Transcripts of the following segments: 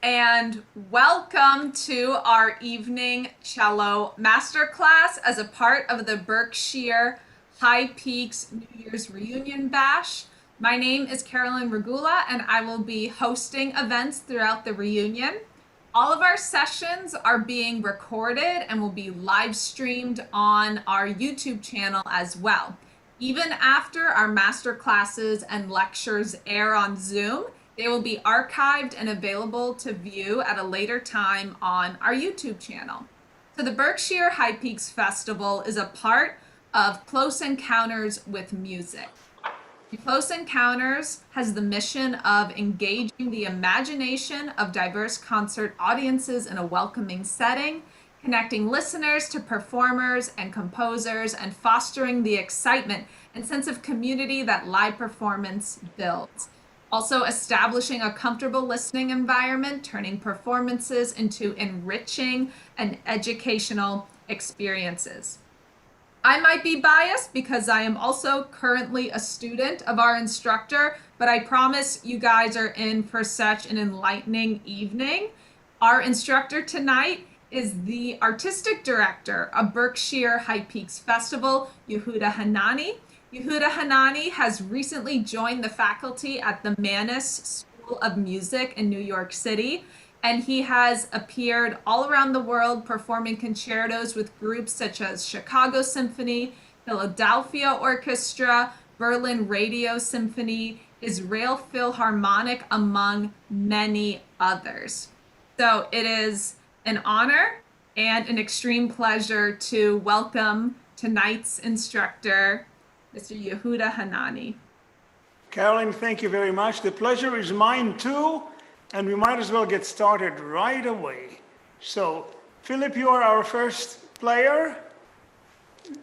and welcome to our evening cello masterclass as a part of the Berkshire High Peaks New Year's Reunion Bash. My name is Carolyn Regula, and I will be hosting events throughout the reunion. All of our sessions are being recorded and will be live streamed on our YouTube channel as well. Even after our master classes and lectures air on Zoom, they will be archived and available to view at a later time on our YouTube channel. So the Berkshire High Peaks Festival is a part of Close Encounters with Music. Close Encounters has the mission of engaging the imagination of diverse concert audiences in a welcoming setting, connecting listeners to performers and composers, and fostering the excitement and sense of community that live performance builds. Also establishing a comfortable listening environment, turning performances into enriching and educational experiences. I might be biased because I am also currently a student of our instructor, but I promise you guys are in for such an enlightening evening. Our instructor tonight is the artistic director of Berkshire High Peaks Festival, Yehuda Hanani. Yehuda Hanani has recently joined the faculty at the Mannes School of Music in New York City, and he has appeared all around the world performing concertos with groups such as Chicago Symphony, Philadelphia Orchestra, Berlin Radio Symphony, Israel Philharmonic, among many others. So it is an honor and an extreme pleasure to welcome tonight's instructor, Mr. Yehuda Hanani. Carolyn, thank you very much. The pleasure is mine too, and we might as well get started right away. So, Philip, you are our first player.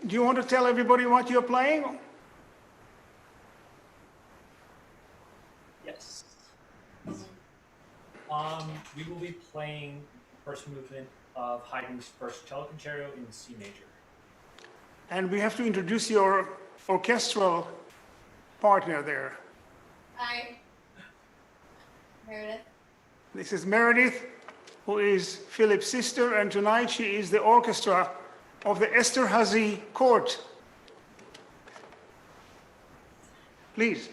Do you want to tell everybody what you're playing? Yes. We will be playing the first movement of Haydn's first cello concerto in C major. And we have to introduce your orchestral partner there. Hi, Meredith. This is Meredith, who is Philip's sister, and tonight she is the orchestra of the Esterhazy Court. Please.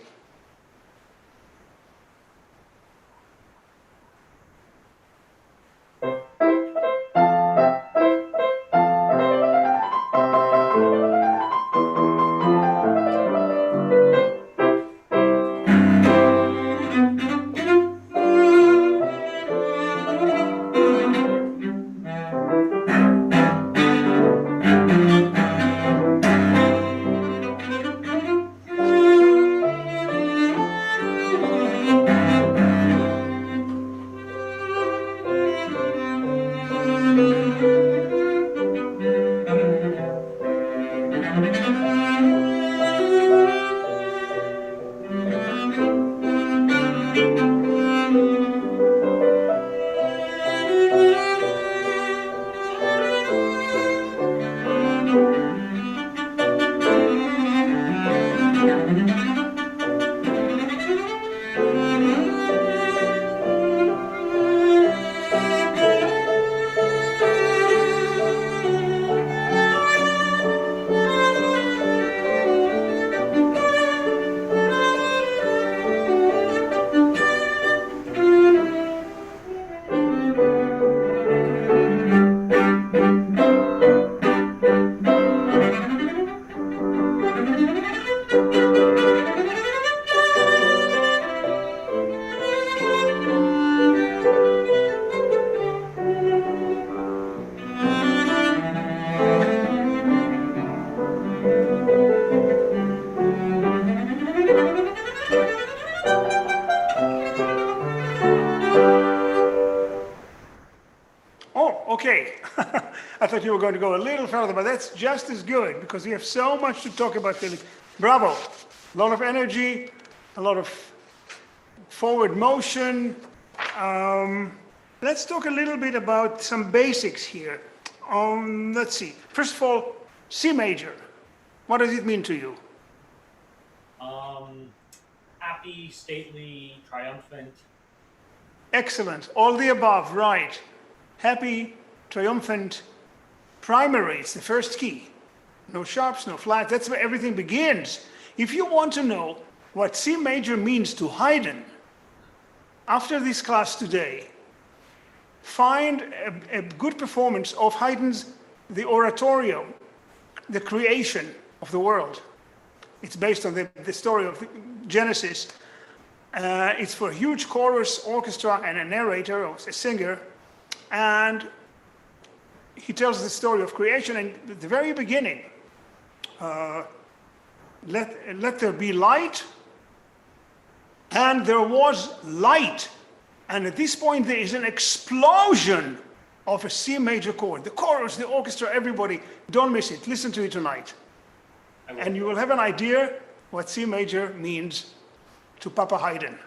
Okay, I thought you were going to go a little further, but that's just as good because we have so much to talk about, Philip. Bravo. A lot of energy, a lot of forward motion. Let's talk a little bit about some basics here. Let's see. First of all, C major. What does it mean to you? Happy, stately, triumphant. Excellent. All the above, right. Happy, triumphant, primary. It's the first key. No sharps, no flats. That's where everything begins. If you want to know what C major means to Haydn, after this class today, find a good performance of Haydn's The Oratorio, the creation of the world. It's based on the story of Genesis. It's for a huge chorus, orchestra, and a narrator, or a singer. And he tells the story of creation. And at the very beginning, let there be light. And there was light. And at this point, there is an explosion of a C major chord. The chorus, the orchestra, everybody, don't miss it. Listen to it tonight. And you will have an idea what C major means to Papa Haydn.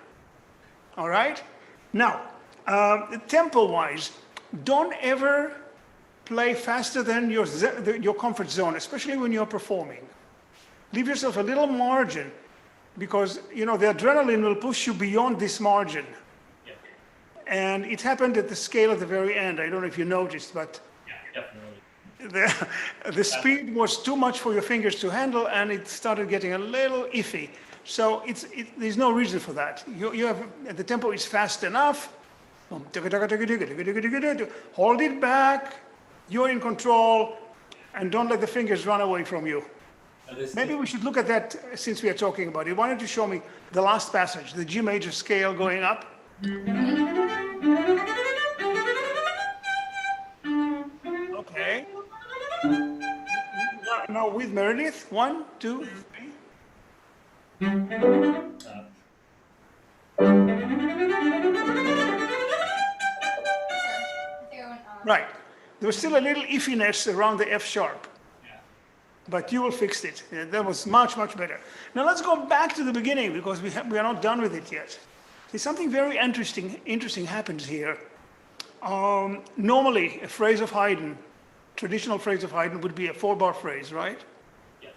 All right? Now, tempo-wise, don't ever play faster than your comfort zone, especially when you're performing. Leave yourself a little margin because, you know, the adrenaline will push you beyond this margin. Yeah. And it happened at the scale at the very end. I don't know if you noticed, but Yeah, definitely. the speed was too much for your fingers to handle, and it started getting a little iffy. So there's no reason for that. You have the tempo is fast enough. Hold it back. You're in control, and don't let the fingers run away from you. Maybe we should look at that since we are talking about it. Why don't you show me the last passage, the G major scale going up? Okay. Now with Meredith, 1, 2, 3. Right. There was still a little iffiness around the F sharp. But you will fix it. That was much, much better. Now let's go back to the beginning because we are not done with it yet. See, something very interesting happens here. Normally, a phrase of Haydn, traditional phrase of Haydn would be a 4-bar phrase, right? Yes.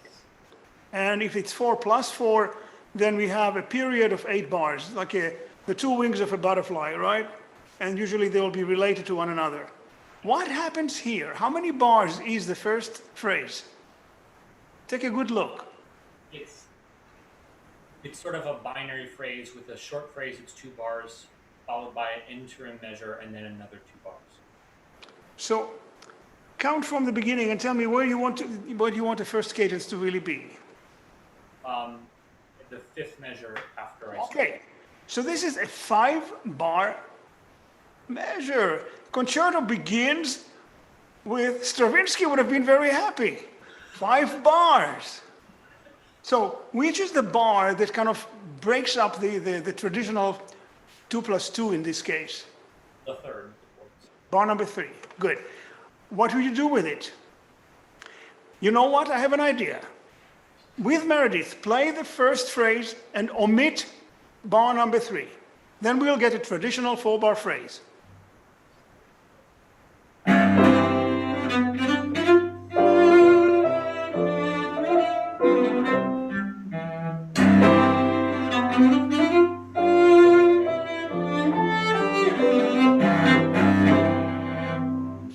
And if it's 4 plus 4, then we have a period of 8 bars, like the 2 wings of a butterfly, right? And usually they will be related to one another. What happens here? How many bars is the first phrase? Take a good look. It's sort of a binary phrase. With a short phrase, it's 2 bars, followed by an interim measure, and then another 2 bars. So count from the beginning and tell me where you want the first cadence to really be. The 5th measure after I Okay, so this is a 5-bar measure. Concerto begins with, Stravinsky would have been very happy. 5 bars. So which is the bar that kind of breaks up the traditional 2 plus 2 in this case? The 3rd. Bar number 3. Good. What will you do with it? You know what? I have an idea. With Meredith, play the first phrase and omit bar number 3. Then we'll get a traditional 4-bar phrase.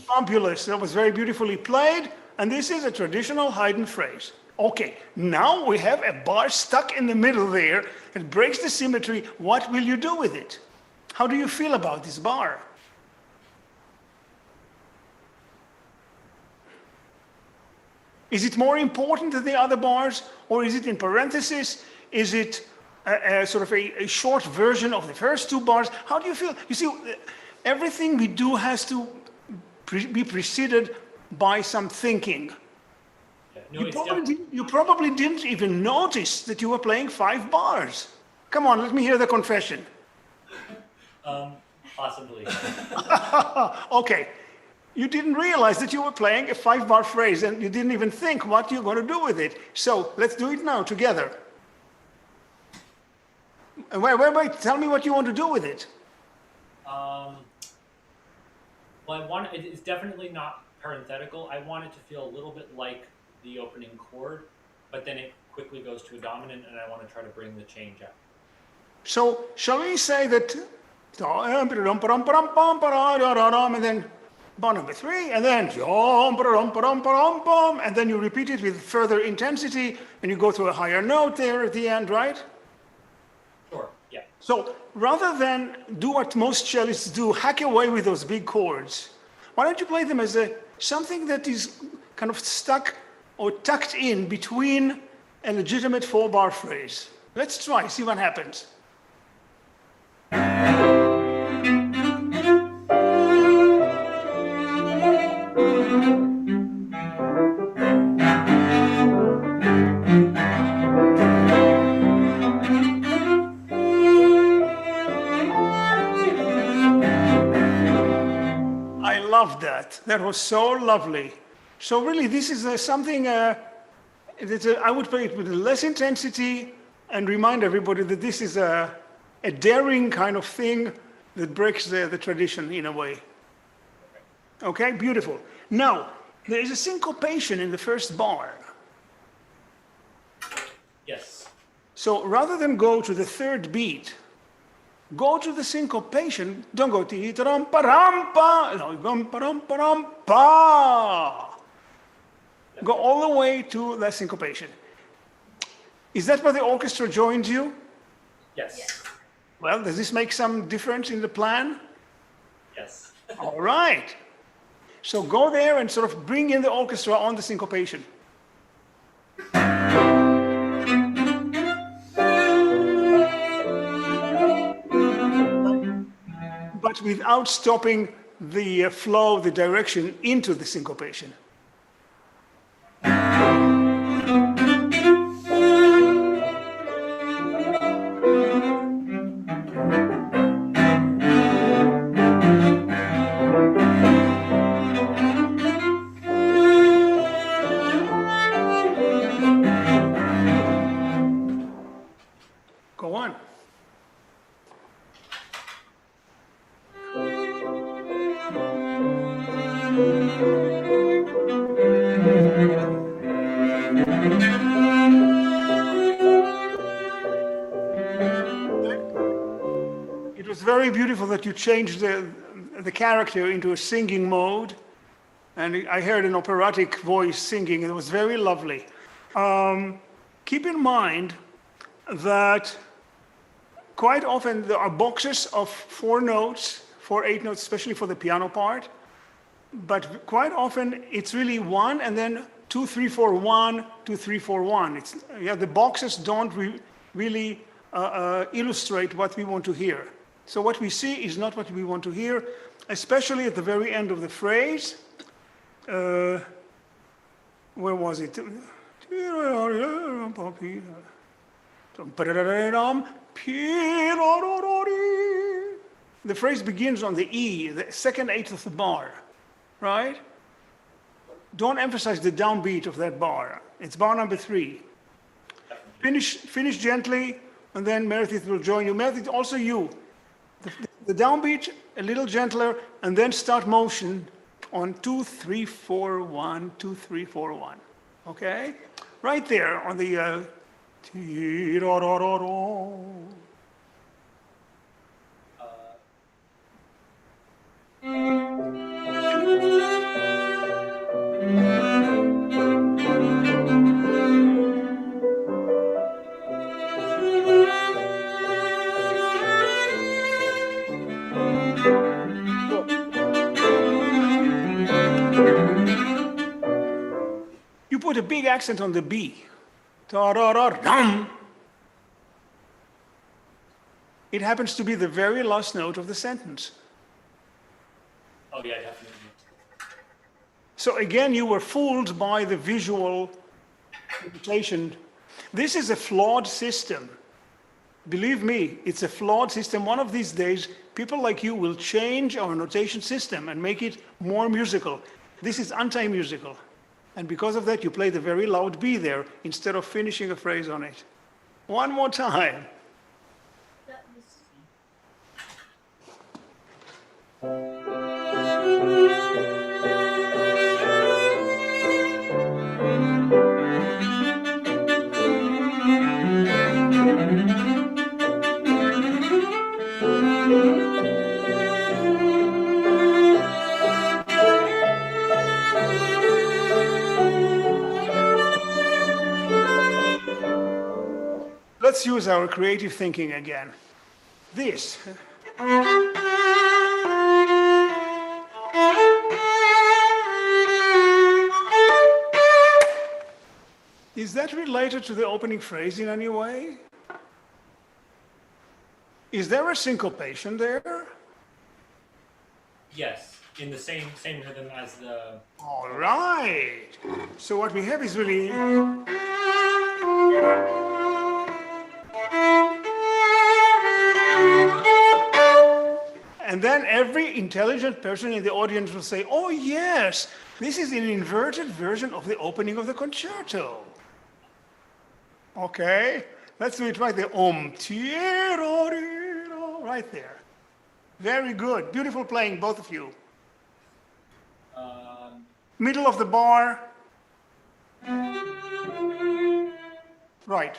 Fabulous. That was very beautifully played. And this is a traditional Haydn phrase. Okay, now we have a bar stuck in the middle there. It breaks the symmetry. What will you do with it? How do you feel about this bar? Is it more important than the other bars, or is it in parentheses? Is it sort of a short version of the first 2 bars? How do you feel? You see, everything we do has to be preceded by some thinking. No, You probably didn't even notice that you were playing 5 bars. Come on, let me hear the confession. Possibly. Okay. You didn't realize that you were playing a 5-bar phrase and you didn't even think what you're going to do with it. So let's do it now together. Wait, tell me what you want to do with it. Well, it's definitely not parenthetical. I want it to feel a little bit like the opening chord, but then it quickly goes to a dominant, and I want to try to bring the change out. So shall we say that And then bar number 3, and then and then you repeat it with further intensity, and you go to a higher note there at the end, right? Sure. Yeah. So rather than do what most cellists do, hack away with those big chords, why don't you play them as something that is kind of stuck or tucked in between a legitimate 4-bar phrase? Let's try, see what happens. I love that. That was so lovely. So really, this is something I would play it with less intensity and remind everybody that this is a daring kind of thing that breaks the tradition in a way. Okay, beautiful. Now, there is a syncopation in the first bar. Yes. So rather than go to the third beat, go to the syncopation. Don't go ti-ta-ram-pa-ram-pa. No, gum-pa-ram-pa-ram-pa. Go all the way to the syncopation. Is that where the orchestra joins you? Yes. Well, does this make some difference in the plan? Yes. All right. So go there and sort of bring in the orchestra on the syncopation. But without stopping the flow, the direction into the syncopation. Go on. It was very beautiful that you changed the character into a singing mode. And I heard an operatic voice singing. It was very lovely. Keep in mind that quite often there are boxes of 4 notes, 4 8 notes, especially for the piano part. But quite often it's really 1 and then 2 3 4 1 2 3 4 1. It's the boxes don't really illustrate what we want to hear. So what we see is not what we want to hear, especially at the very end of the phrase. Where was it? The phrase begins on the E, the second eighth of the bar, right? Don't emphasize the downbeat of that bar. It's bar number 3. Finish gently, and then Meredith will join you. Meredith, also you. The downbeat a little gentler, and then start motion on 2 3 4 1 2 3 4 1. Okay, right there on the. You put a big accent on the B. Ta-ra-ra-dum. It happens to be the very last note of the sentence. Oh yeah, definitely. So again, you were fooled by the visual notation. This is a flawed system. Believe me, it's a flawed system. One of these days, people like you will change our notation system and make it more musical. This is anti-musical. And because of that, you play the very loud B there instead of finishing a phrase on it. One more time. let's use our creative thinking again. This. Is that related to the opening phrase in any way? Is there a syncopation there? Yes, in the same rhythm as the. All right. So what we have is really. And then every intelligent person in the audience will say, oh yes, this is an inverted version of the opening of the concerto. Okay, let's do it right there. Right there. Very good. Beautiful playing, both of you. Middle of the bar. Right.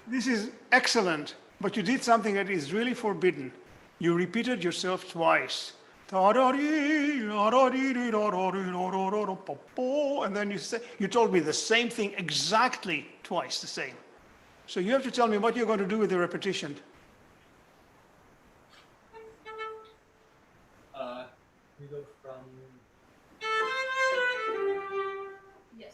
This is excellent, but you did something that is really forbidden. You repeated yourself twice. And then you told me the same thing exactly twice, the same. So you have to tell me what you're going to do with the repetition. We go from. Yes.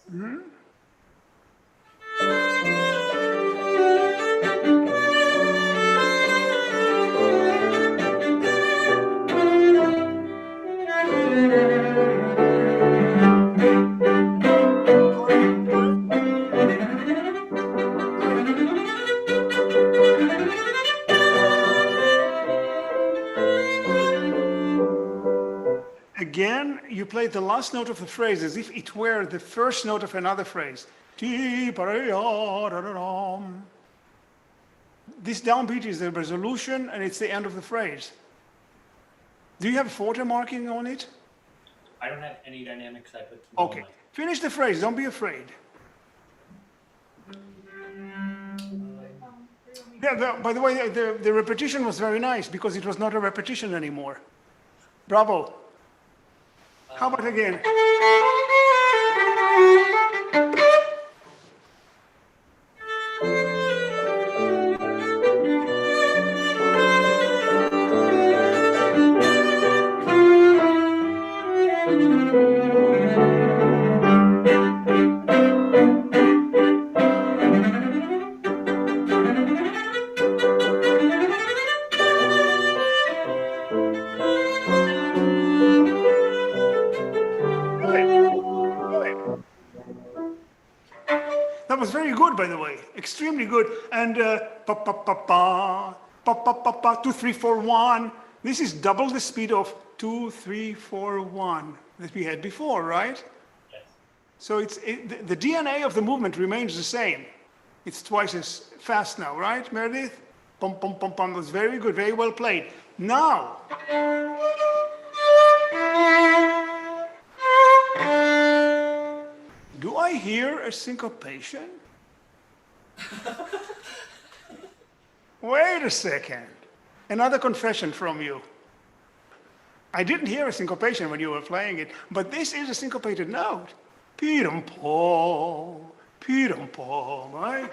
Again, you played the last note of the phrase as if it were the first note of another phrase. This downbeat is the resolution and it's the end of the phrase. Do you have forte marking on it? I don't have any dynamics. I put. Okay. Finish the phrase. Don't be afraid. Yeah, by the way, the repetition was very nice because it was not a repetition anymore. Bravo. How about again? That was very good, by the way, extremely good. And pa pa pa pa pa pa pa pa 2 3 4 1. This is double the speed of 2 3 4 1 that we had before, right? Yes. So the DNA of the movement remains the same. It's twice as fast now, right, Meredith? Pum pum pum pum. That's very good, very well played. Now. Do I hear a syncopation? Wait a second. Another confession from you. I didn't hear a syncopation when you were playing it, but this is a syncopated note. Pee-dum-paw, right?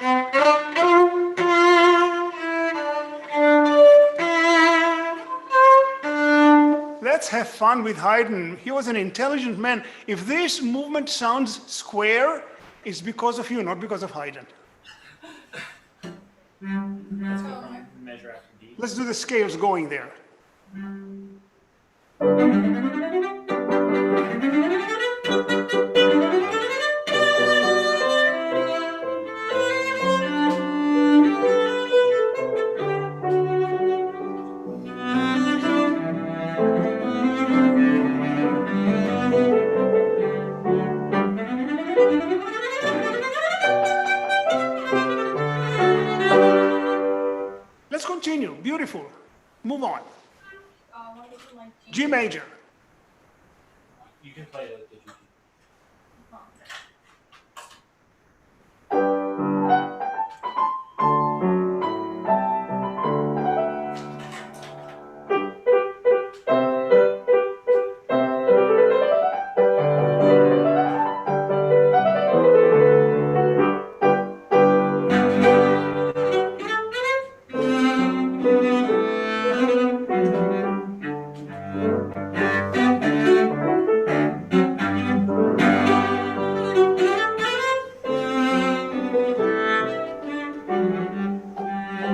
Let's have fun with Haydn. He was an intelligent man. If this movement sounds square, it's because of you, not because of Haydn. Let's go from measure after D. Let's do the scales going there. Let's continue. Beautiful. Move on. What is it like? G major. You can play the G. This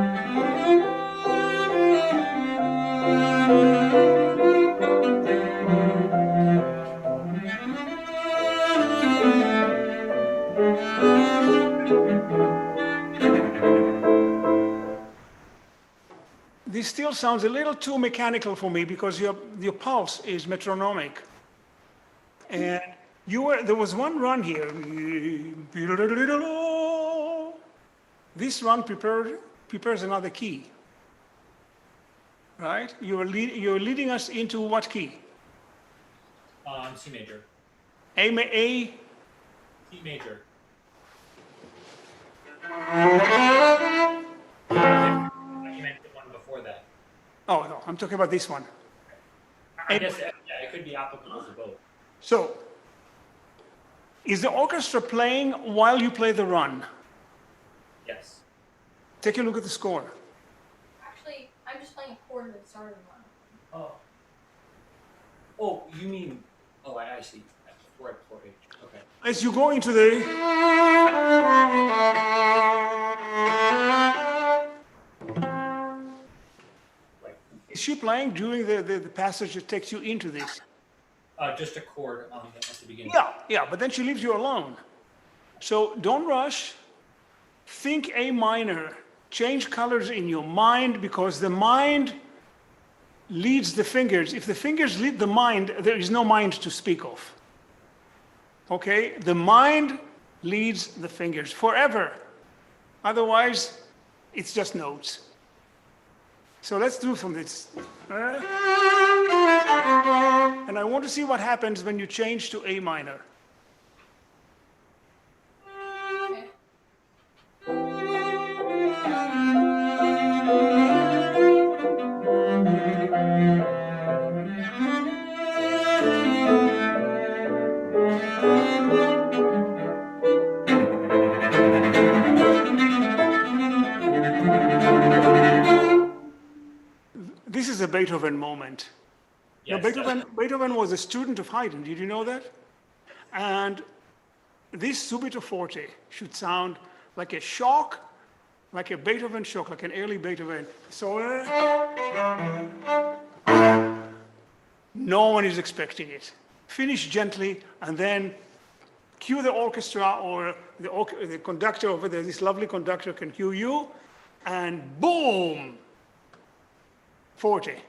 still sounds a little too mechanical for me because your pulse is metronomic. And there was one run here. This run prepares another key. Right? You're leading us into what key? C major. A. C major. You meant the one before that. Oh, no, I'm talking about this one. I guess yeah, it could be applicable to both. So, is the orchestra playing while you play the run? Yes. Take a look at the score. Actually, I'm just playing a chord at the start of the run. Oh. Oh, you mean? Oh, I see. Before I play. Okay. As you go into the... Right. Is she playing during the passage that takes you into this? Just a chord at the beginning. Yeah, but then she leaves you alone. So don't rush. Think A minor. Change colors in your mind because the mind leads the fingers. If the fingers lead the mind, there is no mind to speak of. Okay? The mind leads the fingers forever. Otherwise, it's just notes. So let's do from this. And I want to see what happens when you change to A minor. Okay. This is a Beethoven moment. Yes. Now, Beethoven was a student of Haydn. Did you know that? And this subito forte should sound like a shock, like a Beethoven shock, like an early Beethoven. So no one is expecting it. Finish gently, and then cue the orchestra or the conductor over there. This lovely conductor can cue you, and boom, forte.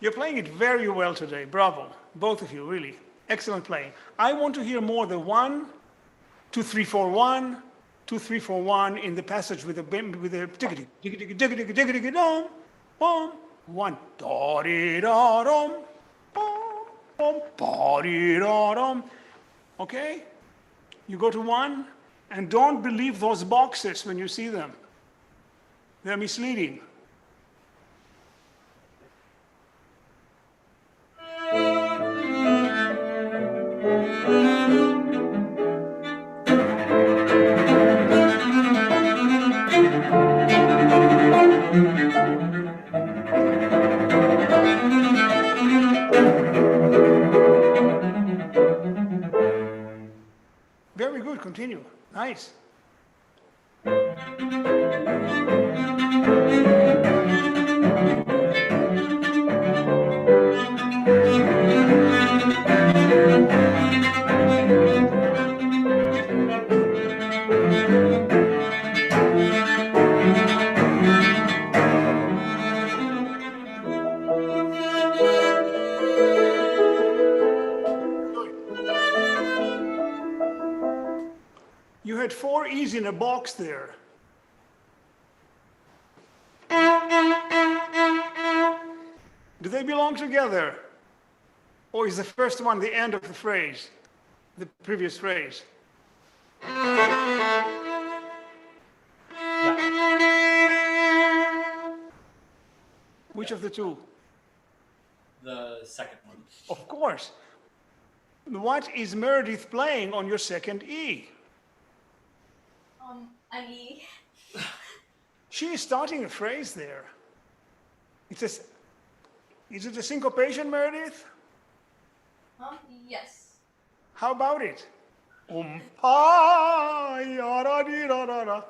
You're playing it very well today. Bravo. Both of you, really. Excellent playing. I want to hear more the 1, 2, 3, 4, 1, 2, 3, 4, 1 in the passage with the tickety, tickety, tickety, tickety, dom, bom, 1, da di da dom, bom, bom, ba di da dom. Okay? You go to 1, and don't believe those boxes when you see them. They're misleading. Very good, continue. Nice. You had 4 E's in a box there. Do they belong together? Or is the first one the end of the phrase, the previous phrase? Which of the two? The second one. Of course. What is Meredith playing on your second E? An E. She is starting a phrase there. It says, is it a syncopation, Meredith? Yes. How about it? Pa, ya, dee, da, da.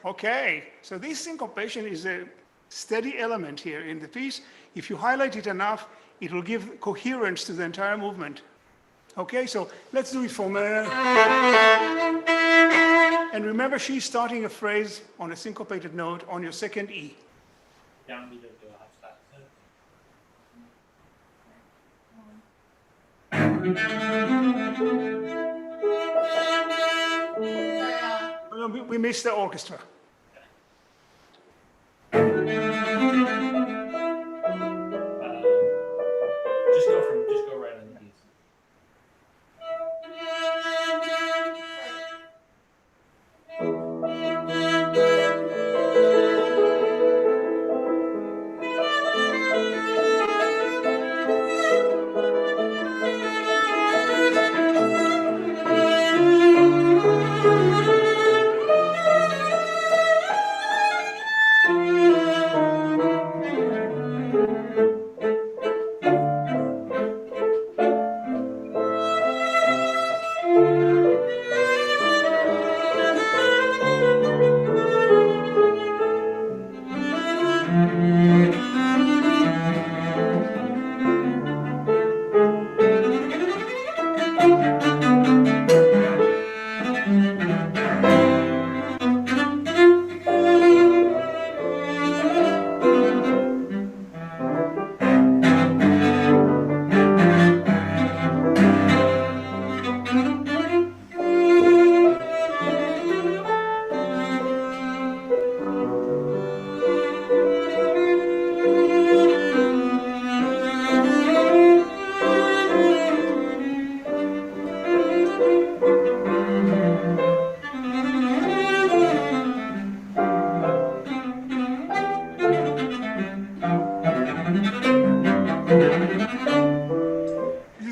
Okay, so this syncopation is a steady element here in the piece. If you highlight it enough, it will give coherence to the entire movement. Okay, so let's do it for Mer. And remember, she's starting a phrase on a syncopated note on your second E. Down beat of the half step. Sorry, We missed the orchestra. Just go right in the keys.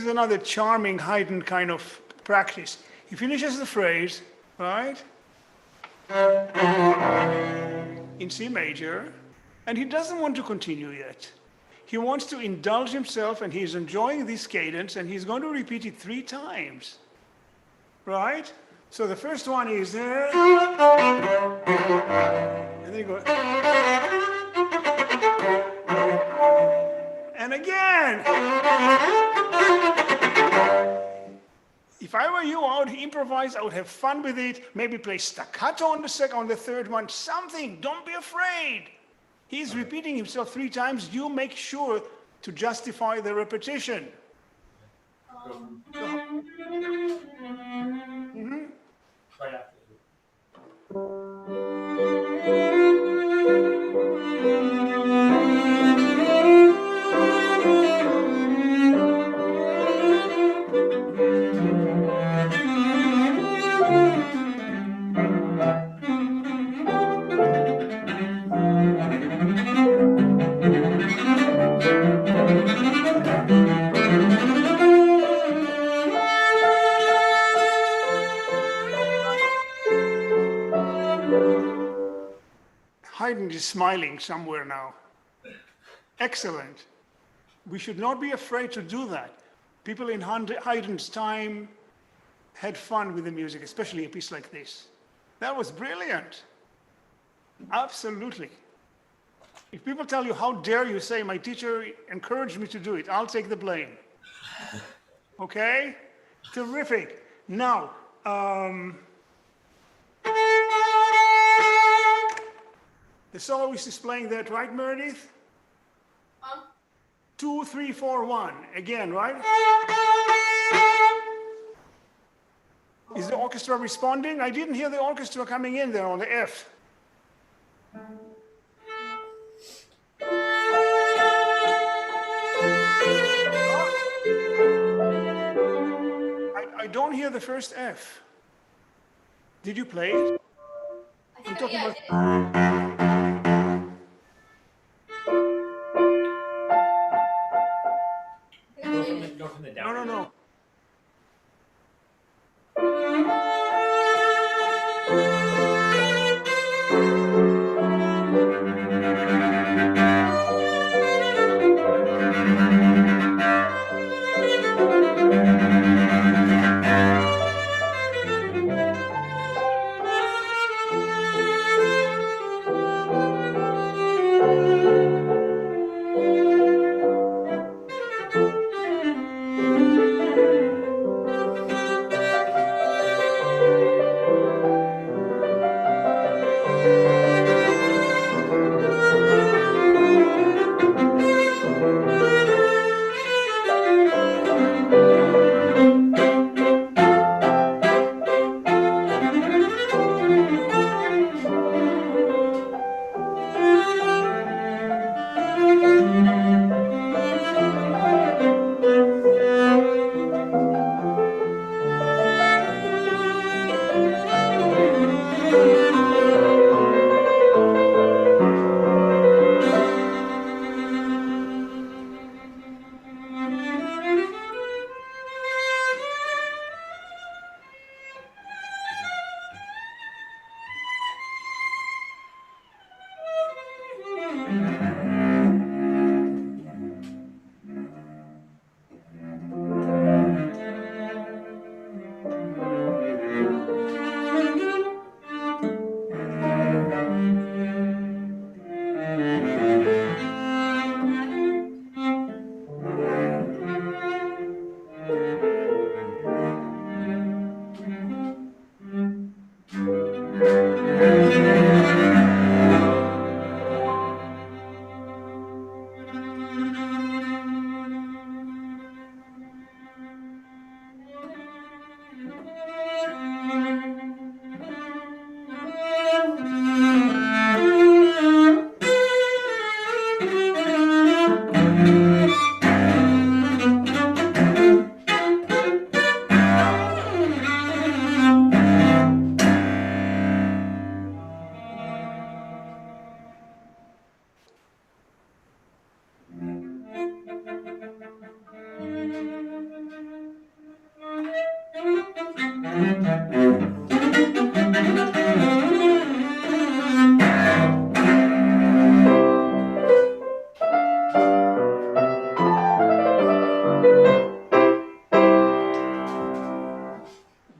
Another charming Haydn kind of practice. He finishes the phrase, right? In C major, and he doesn't want to continue yet. He wants to indulge himself and he's enjoying this cadence and he's going to repeat it 3 times. Right? So the first one is there. And then you go. And again. If I were you, I would improvise, I would have fun with it, maybe play staccato on the third one, something, don't be afraid. He's repeating himself 3 times, you make sure to justify the repetition. Right after. Haydn is smiling somewhere now. Excellent. We should not be afraid to do that. People in Haydn's time had fun with the music, especially a piece like this. That was brilliant. Absolutely. If people tell you, how dare you say, my teacher encouraged me to do it, I'll take the blame. Okay? Terrific. Now, the soloist is playing that, right, Meredith? 2, 3, 4, 1. Again, right? Is the orchestra responding? I didn't hear the orchestra coming in there on the F. I don't hear the first F. Did you play it? I'm talking about... from the down. No, no, no.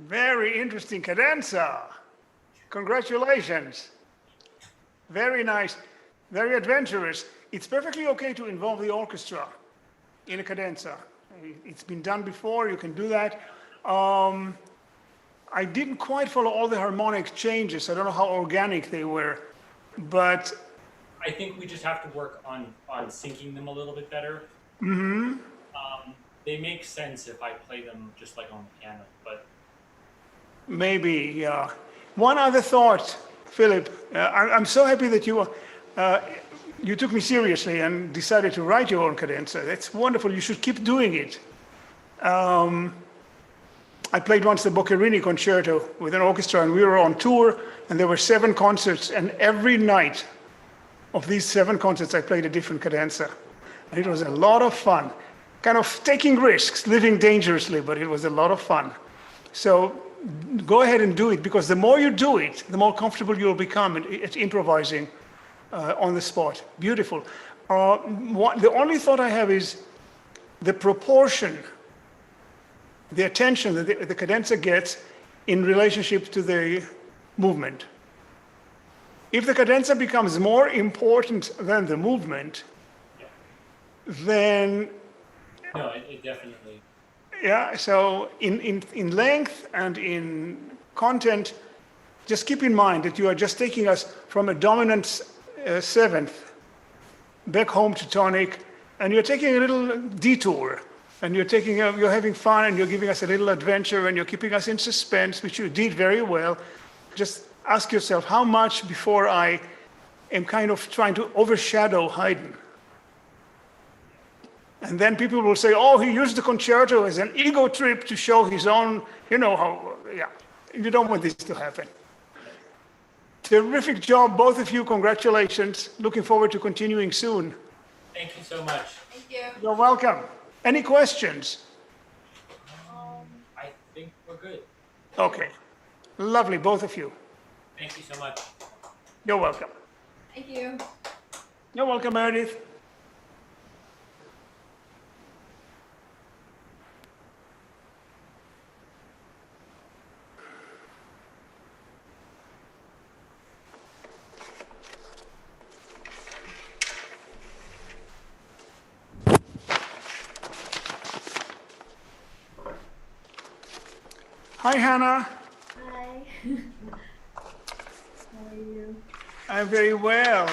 Very interesting cadenza. Congratulations. Very nice, very adventurous. It's perfectly okay to involve the orchestra in a cadenza. It's been done before, you can do that. I didn't quite follow all the harmonic changes. I don't know how organic they were, but I think we just have to work on syncing them a little bit better. They make sense if I play them just like on the piano, but maybe, yeah. One other thought, Philip. I'm so happy that you took me seriously and decided to write your own cadenza. That's wonderful. You should keep doing it. I played once the Boccherini Concerto with an orchestra, and we were on tour, and there were 7 concerts, and every night of these 7 concerts, I played a different cadenza. And it was a lot of fun. Kind of taking risks, living dangerously, but it was a lot of fun. So go ahead and do it, because the more you do it, the more comfortable you'll become at improvising on the spot. Beautiful. The only thought I have is the proportion, the attention that the cadenza gets in relationship to the movement. If the cadenza becomes more important than the movement, then no, it definitely. yeah, so in length and in content, just keep in mind that you are just taking us from a dominant 7th back home to tonic, and you're taking a little detour, and you're having fun, and you're giving us a little adventure, and you're keeping us in suspense, which you did very well. Just ask yourself, how much before I am kind of trying to overshadow Haydn? And then people will say, oh, he used the concerto as an ego trip to show his own, yeah. You don't want this to happen. Terrific job, both of you. Congratulations. Looking forward to continuing soon. Thank you so much. Thank you. You're welcome. Any questions? good. Okay. Lovely, both of you. Thank you so much. You're welcome. Thank you. You're welcome, Meredith. Hi, Hannah. Hi. How are you? I'm very well.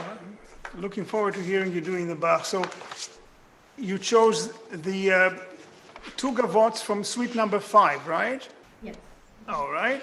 Looking forward to hearing you doing the Bach. So you chose the two gavottes from suite number 5, right? Yes. All right.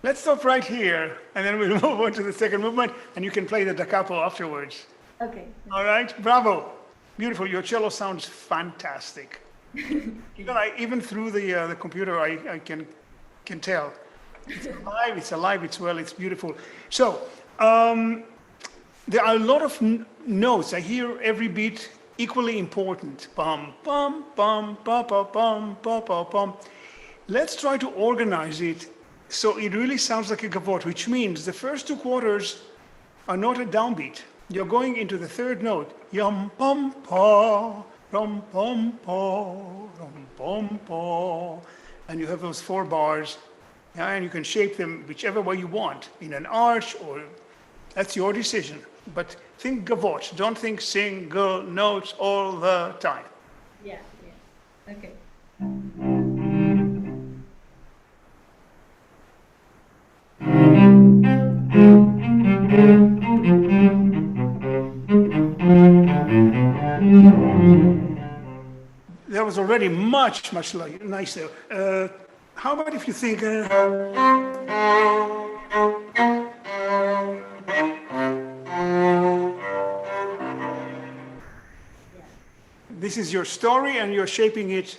Let's stop right here, and then we'll move on to the second movement, and you can play the da capo afterwards. Okay. All right? Bravo. Beautiful. Your cello sounds fantastic. Even through the computer, I can tell. It's alive, it's well, it's beautiful. So, there are a lot of notes. I hear every beat equally important. Bum, bum, bum, bum, bum, bum, bum, bum, bum. Let's try to organize it so it really sounds like a gavotte, which means the first 2 quarters are not a downbeat. You're going into the third note. Yum, pum, pa, rum, pum, pa, rum, pum, pa. And you have those 4 bars. Yeah, and you can shape them whichever way you want, in an arch or that's your decision. But think gavotte. Don't think single notes all the time. Yeah. Okay. That was already much nicer. How about if you think... This is your story and you're shaping it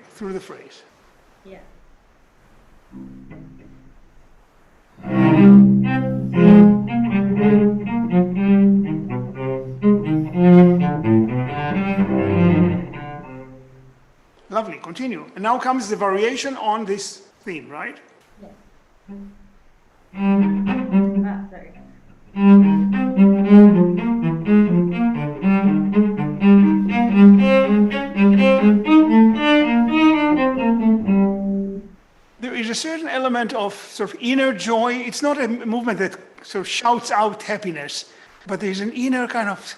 through the phrase. Yeah. Lovely, continue. And now comes the variation on this theme, right? Yes. Sorry. There is a certain element of sort of inner joy. It's not a movement that sort of shouts out happiness, but there's an inner kind of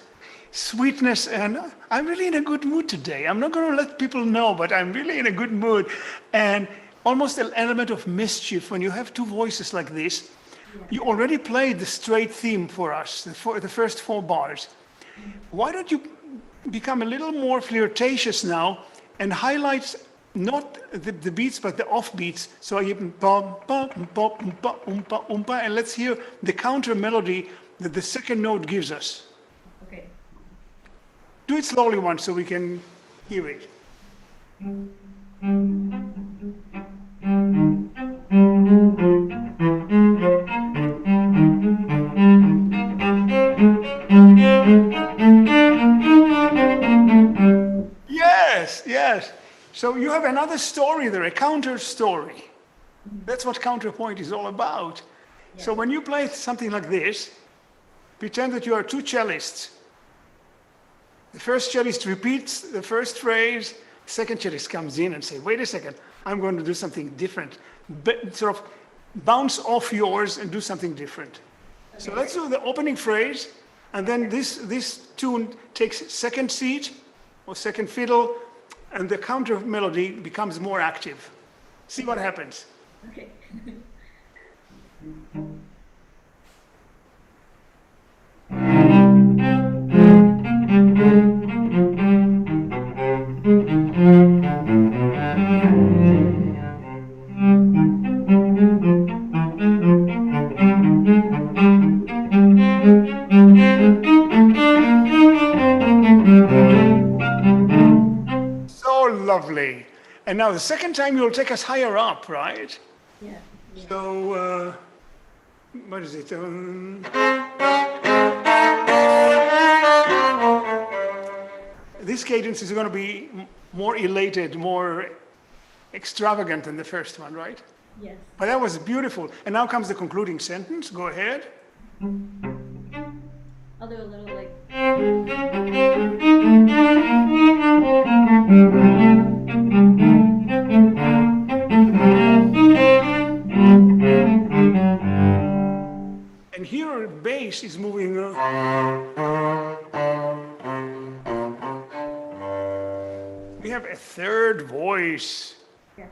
sweetness, and I'm really in a good mood today. I'm not going to let people know, but I'm really in a good mood. And almost an element of mischief when you have 2 voices like this. You already played the straight theme for us, the first 4 bars. Why don't you become a little more flirtatious now and highlight not the beats, but the off beats. So you bum, bum, bum, bum, umpa, umpa, and let's hear the counter melody that the second note gives us. Okay. Do it slowly once so we can hear it. Yes, yes. So you have another story there, a counter story. That's what counterpoint is all about. So when you play something like this, pretend that you are two cellists. The first cellist repeats the first phrase, the second cellist comes in and says, wait a second, I'm going to do something different. Sort of bounce off yours and do something different. Okay. So let's do the opening phrase, and then this tune takes second seat or second fiddle, and the counter melody becomes more active. See what happens. Okay. So lovely. And now the second time you'll take us higher up, right? Yeah. So, what is it? This cadence is going to be more elated, more extravagant than the first one, right? Yes. But that was beautiful. And now comes the concluding sentence. Go ahead. I'll do a little like. And here bass is moving. We have a third voice. Yes.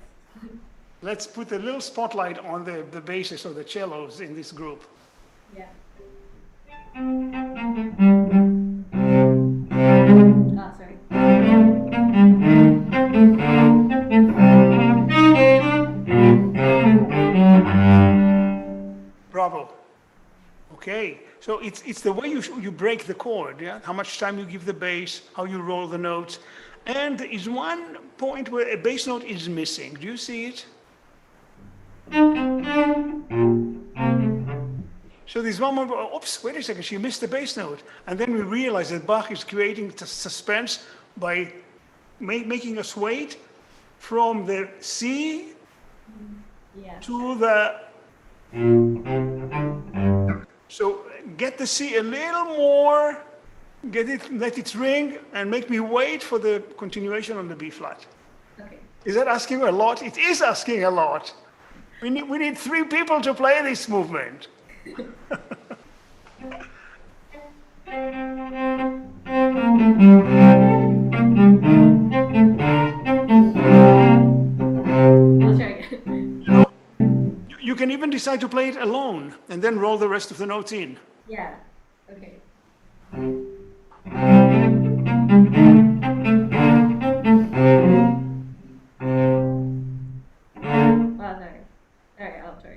Let's put a little spotlight on the basses or the cellos in this group. Yeah. Sorry. Bravo. Okay, so it's the way you break the chord, yeah? How much time you give the bass, how you roll the notes. And there is one point where a bass note is missing. Do you see it? So there's one more, oops, wait a second, she missed the bass note. And then we realize that Bach is creating suspense by making us wait from the C to the... So get the C a little more, let it ring, and make me wait for the continuation on the B flat. Okay. Is that asking a lot? It is asking a lot. We need 3 people to play this movement. I'll try again. You can even decide to play it alone and then roll the rest of the notes in. Yeah. Okay. Sorry. Alright, I'll try.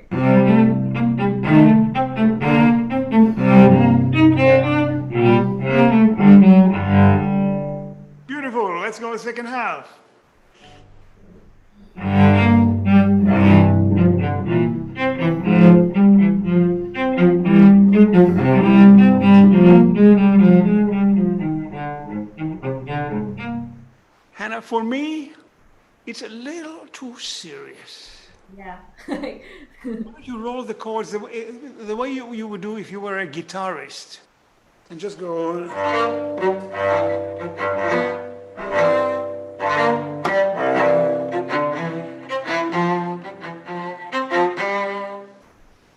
Beautiful. Let's go to the second half. Hannah, for me, it's a little too serious. Yeah. Why don't you roll the chords the way you would do if you were a guitarist? And just go...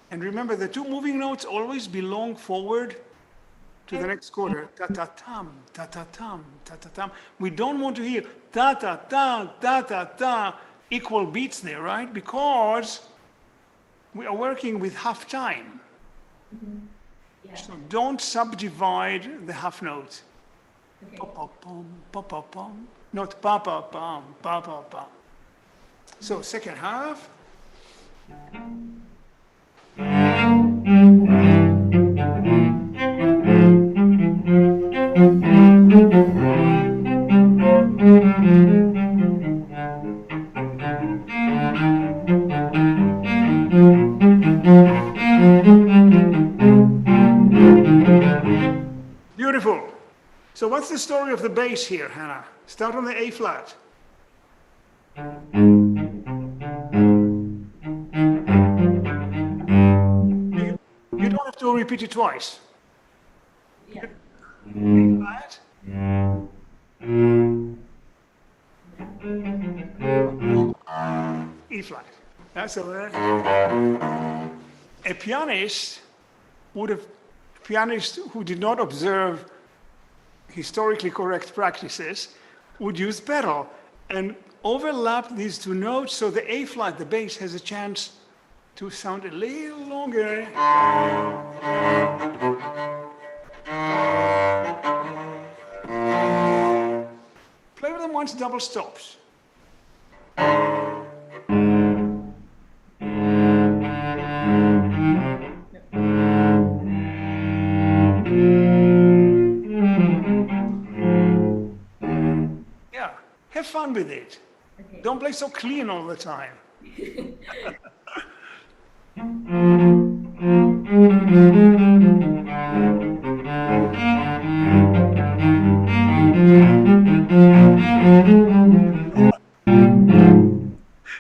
And remember, the 2 moving notes always belong forward to the next quarter. Ta-ta-tam, ta-ta-tam, ta-ta-tam. We don't want to hear ta-ta-ta, ta-ta-ta, equal beats there, right? Because we are working with half time. Yeah. So don't subdivide the half notes. Okay. Pa-pa-pum, pa-pa-pum. Not pa-pa-pum, pa-pa-pum. So second half. Beautiful. So what's the story of the bass here, Hannah? Start on the A flat. You don't have to repeat it twice. Yeah. A flat. E flat. That's a pianist who did not observe historically correct practices would use pedal and overlap these two notes so the A flat, the bass, has a chance to sound a little longer. Play with them once, double stops. Yeah, have fun with it. Okay. Don't play so clean all the time.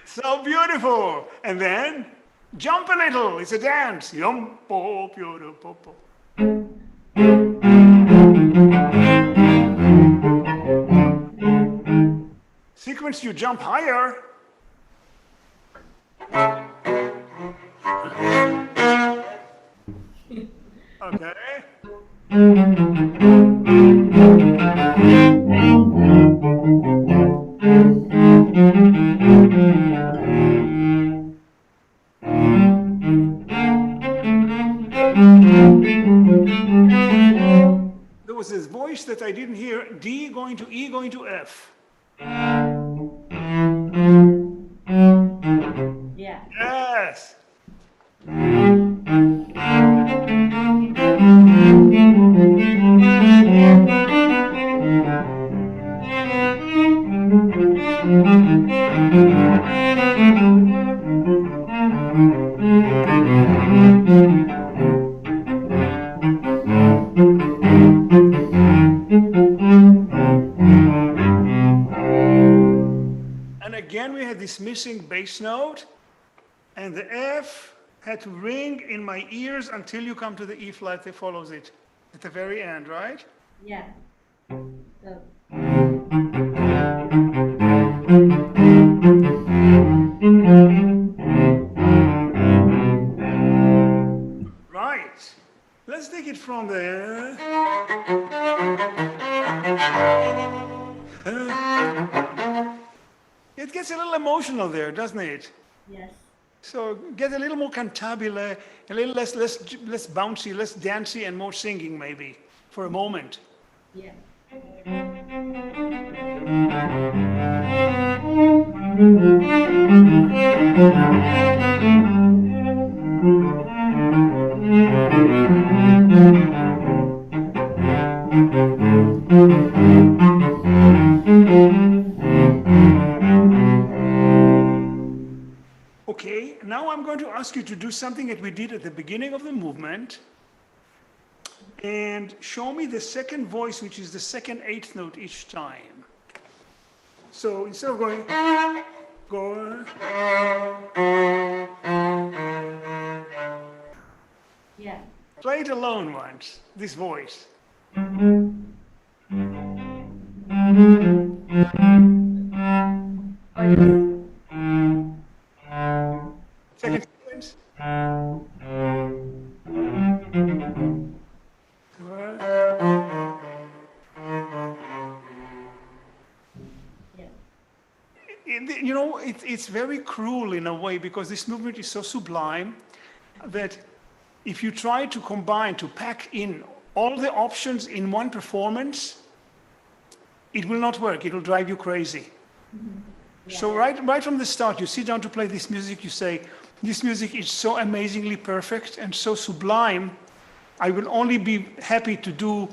So beautiful. And then jump a little. It's a dance. Yum-po, beautiful. Sequence, you jump higher. Okay. There was this voice that I didn't hear, D going to E going to F. Yeah. Yes. And again, we had this missing bass note, and the F had to ring in my ears until you come to the E flat that follows it at the very end, right? Yeah. So, Right. Let's take it from there. It gets a little emotional there, doesn't it? yes. So get a little more cantabile, a little less bouncy, less dancey, and more singing maybe for a moment. Yeah. Okay, now I'm going to ask you to do something that we did at the beginning of the movement and show me the second voice, which is the second eighth note each time. So instead of going, go. Yeah. Play it alone once, this voice. Oh, yes. Second sequence. Yeah. You know, it's very cruel in a way because this movement is so sublime that if you try to combine, to pack in all the options in one performance, it will not work. It will drive you crazy. So right from the start, you sit down to play this music, you say, this music is so amazingly perfect and so sublime, I will only be happy to do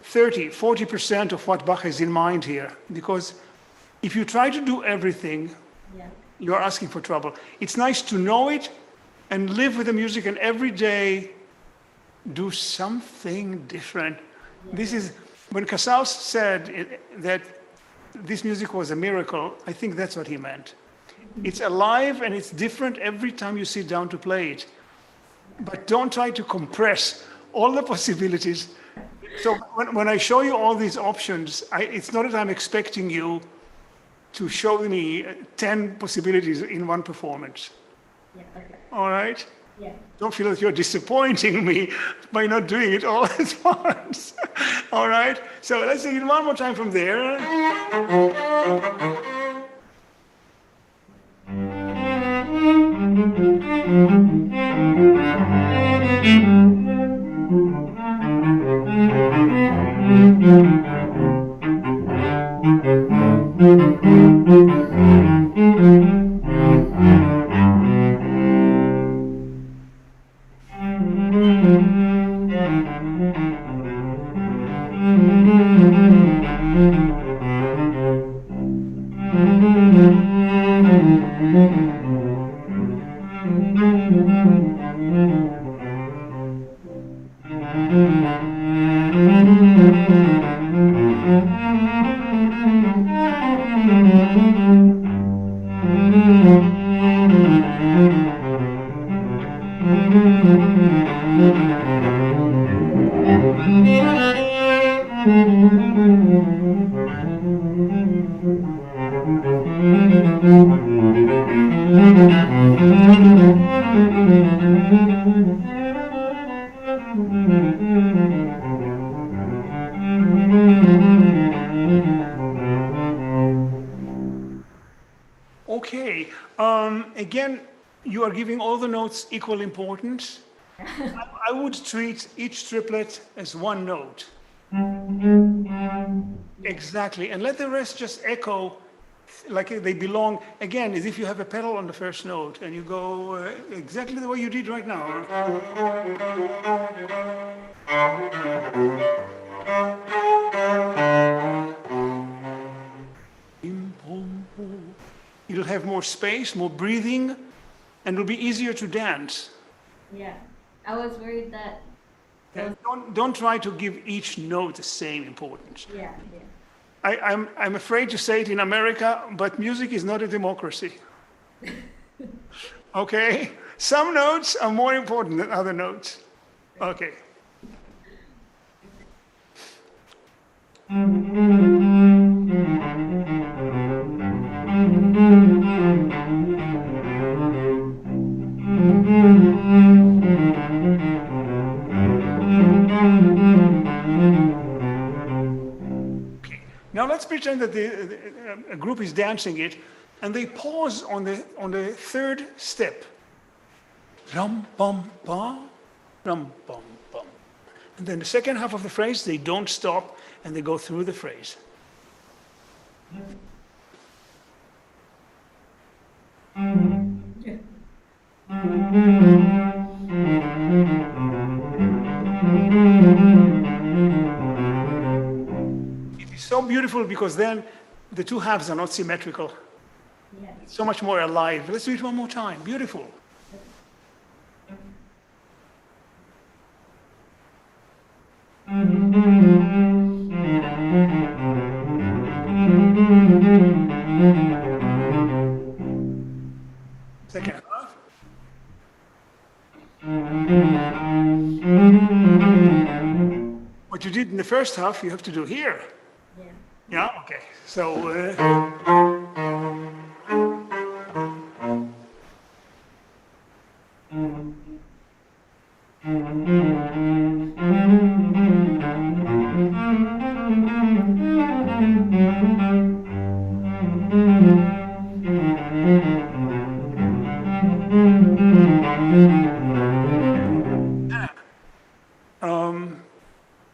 30, 40% of what Bach has in mind here. Because if you try to do everything, Yeah. you're asking for trouble. It's nice to know it and live with the music and every day do something different. This is, when Casals said that this music was a miracle, I think that's what he meant. It's alive and it's different every time you sit down to play it. But don't try to compress all the possibilities. So when I show you all these options, it's not that I'm expecting you to show me 10 possibilities in one performance. Yeah, okay. All right? Yeah. Don't feel that you're disappointing me by not doing it all at once. All right? So let's sing it one more time from there. Okay, again, you are giving all the notes equal importance. I would treat each triplet as one note. Exactly, and let the rest just echo like they belong, again, as if you have a pedal on the first note and you go exactly the way you did right now. It'll have more space, more breathing, and it'll be easier to dance. Yeah. I was worried that. Don't try to give each note the same importance. Yeah. I'm afraid to say it in America, but music is not a democracy. Okay? Some notes are more important than other notes. Okay. Now let's pretend that a group is dancing it, and they pause on the third step. Rum bum bum, rum bum bum. And then the second half of the phrase, they don't stop, and they go through the phrase. So beautiful because then the two halves are not symmetrical. Yeah. It's so much more alive. Let's do it one more time. Beautiful. Second half. What you did in the first half, you have to do here. Yeah. Yeah, okay. So,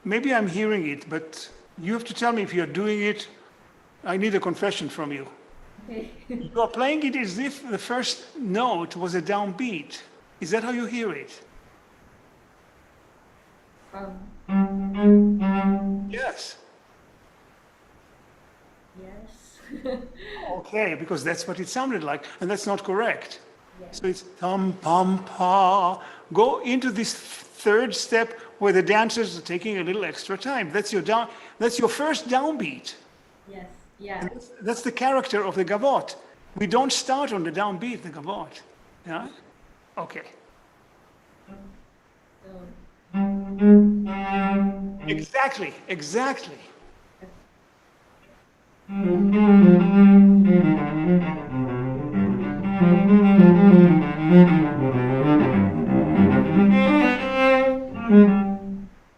maybe I'm hearing it, but you have to tell me if you're doing it. I need a confession from you. Okay. You are playing it as if the first note was a downbeat. Is that how you hear it? Yes. Yes. Okay, because that's what it sounded like, and that's not correct. Yeah. So it's thum pum pa. Go into this third step where the dancers are taking a little extra time. That's your first downbeat. Yes. Yeah. And that's the character of the gavot. We don't start on the downbeat, the gavot. Yeah? Okay. So, Exactly, exactly.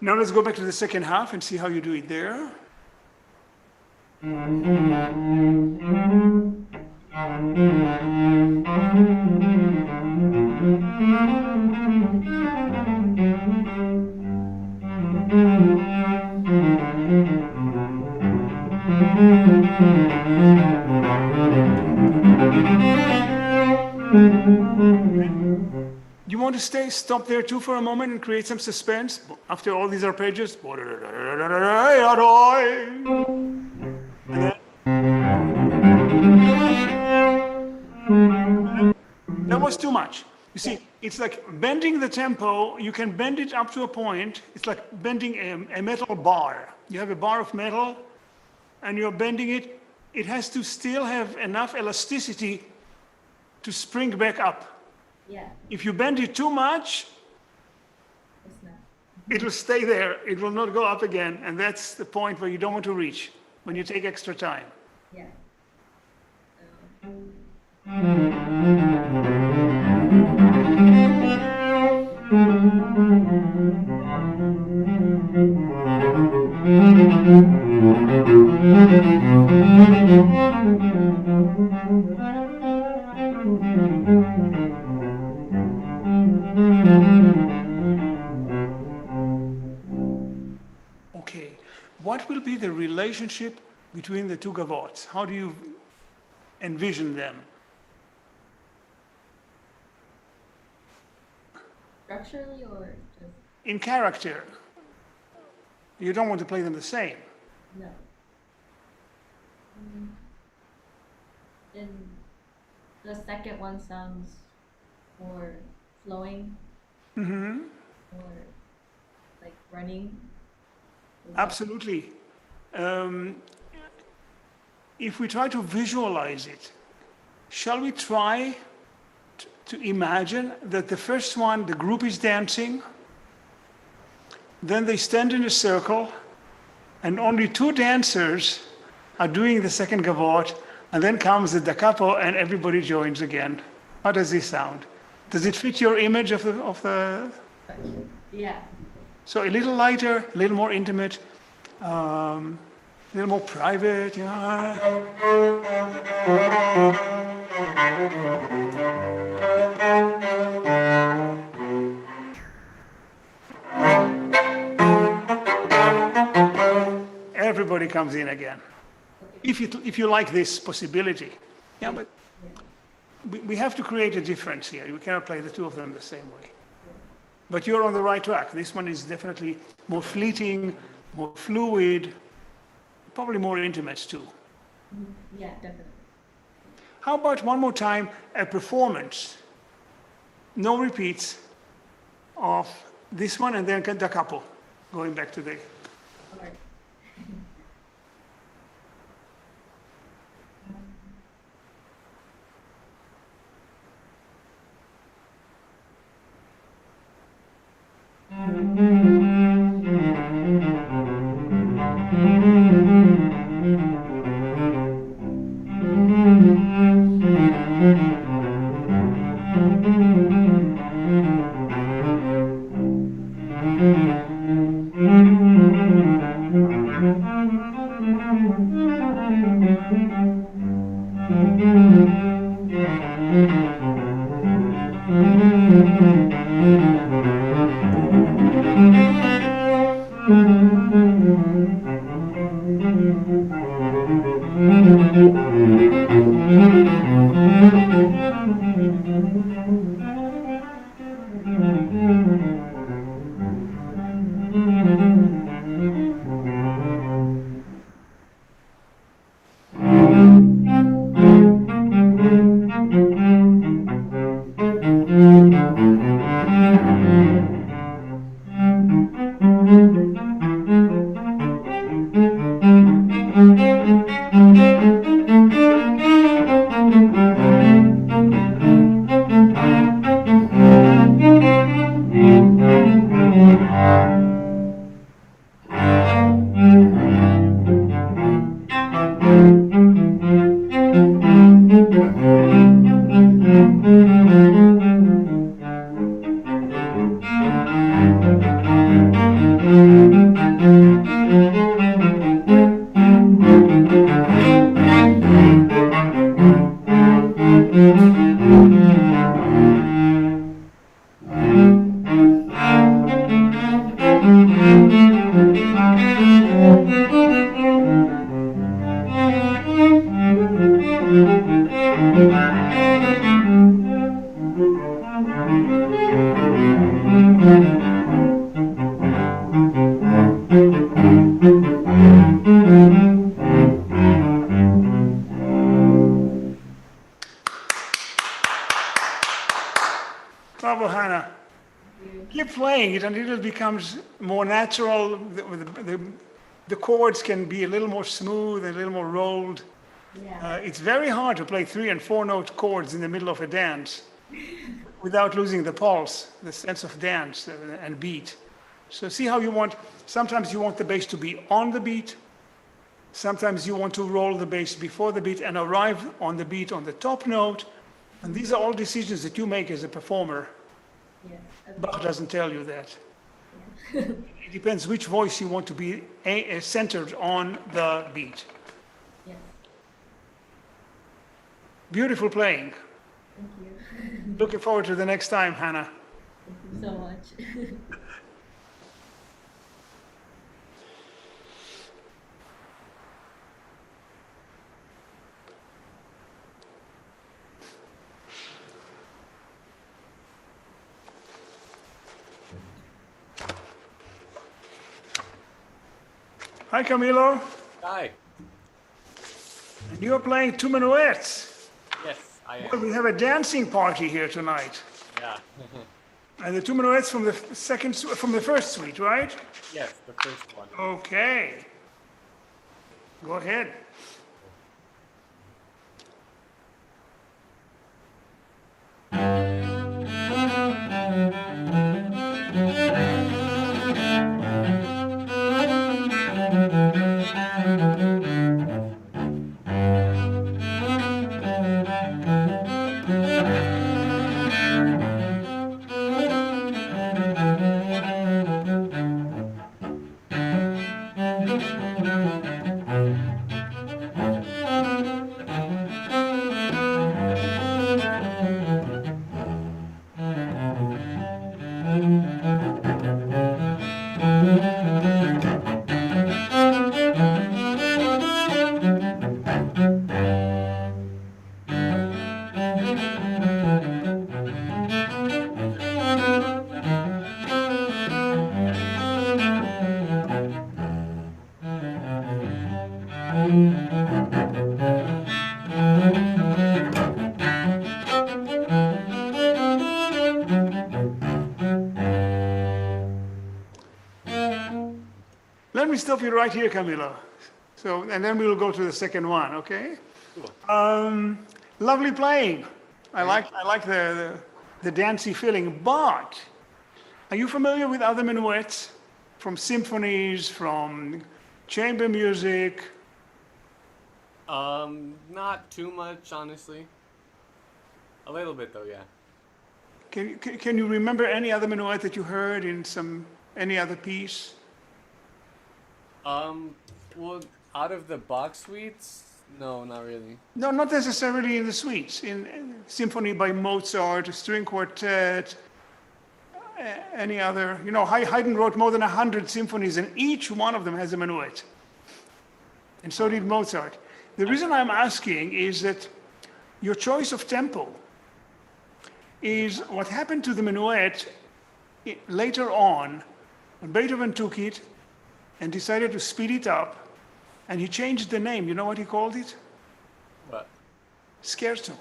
Now let's go back to the second half and see how you do it there. You want to stop there too for a moment and create some suspense after all these arpeggios? And then, that was too much. You see, it's like bending the tempo. You can bend it up to a point. It's like bending a metal bar. You have a bar of metal and you're bending it. It has to still have enough elasticity to spring back up. yeah. If you bend it too much, It's not. it will stay there. It will not go up again. And that's the point where you don't want to reach when you take extra time. Yeah. Okay, what will be the relationship between the two gavots? How do you envision them? Structurally or just In character, you don't want to play them the same. no? Then the second one sounds more flowing. Or like running. Absolutely. If we try to visualize it, shall we try to imagine that the first one, the group is dancing, then they stand in a circle, and only two dancers are doing the second gavot, and then comes the da capo and everybody joins again. How does this sound? Does it fit your image of the Yeah. So a little lighter, a little more intimate, a little more private. Yeah. Everybody comes in again. If you like this possibility. Yeah, but we have to create a difference here. We cannot play the two of them the same way. But you're on the right track. This one is definitely more fleeting, more fluid, probably more intimate too. Yeah, definitely. How about one more time, a performance, no repeats, of this one and then da capo, going back to the... All right. playing it until it becomes more natural. The chords can be a little more smooth, a little more rolled. Yeah. It's very hard to play 3 and 4 note chords in the middle of a dance without losing the pulse, the sense of dance and beat. So see how you want, sometimes you want the bass to be on the beat, sometimes you want to roll the bass before the beat and arrive on the beat on the top note. And these are all decisions that you make as a performer. Yeah. Bach doesn't tell you that. Yeah. It depends which voice you want to be centered on the beat. Yeah. Beautiful playing. Thank you. Looking forward to the next time, Hannah. Thank you so much. Hi, Camilo. Hi. And you're playing 2 minuets. Yes, I Well, am. we have a dancing party here tonight. Yeah. And the 2 minuets from the from the first suite, right? Yes, the first one. Okay. Go ahead. Let me stop you right here, Camilo. So, and then we will go to the second one, okay? Lovely playing. I like the dancey feeling, but are you familiar with other minuets from symphonies, from chamber music? Not too much, honestly. A little bit though, yeah. Can you remember any other minuet that you heard in any other piece? Well, out of the Bach suites, no, not really. No, not necessarily in the suites. In symphony by Mozart, string quartet, any other. You know, Haydn wrote more than 100 symphonies, and each one of them has a minuet. And so did Mozart. The reason I'm asking is that your choice of tempo is what happened to the minuet later on when Beethoven took it and decided to speed it up, and he changed the name. You know what he called it? But, Scherzo.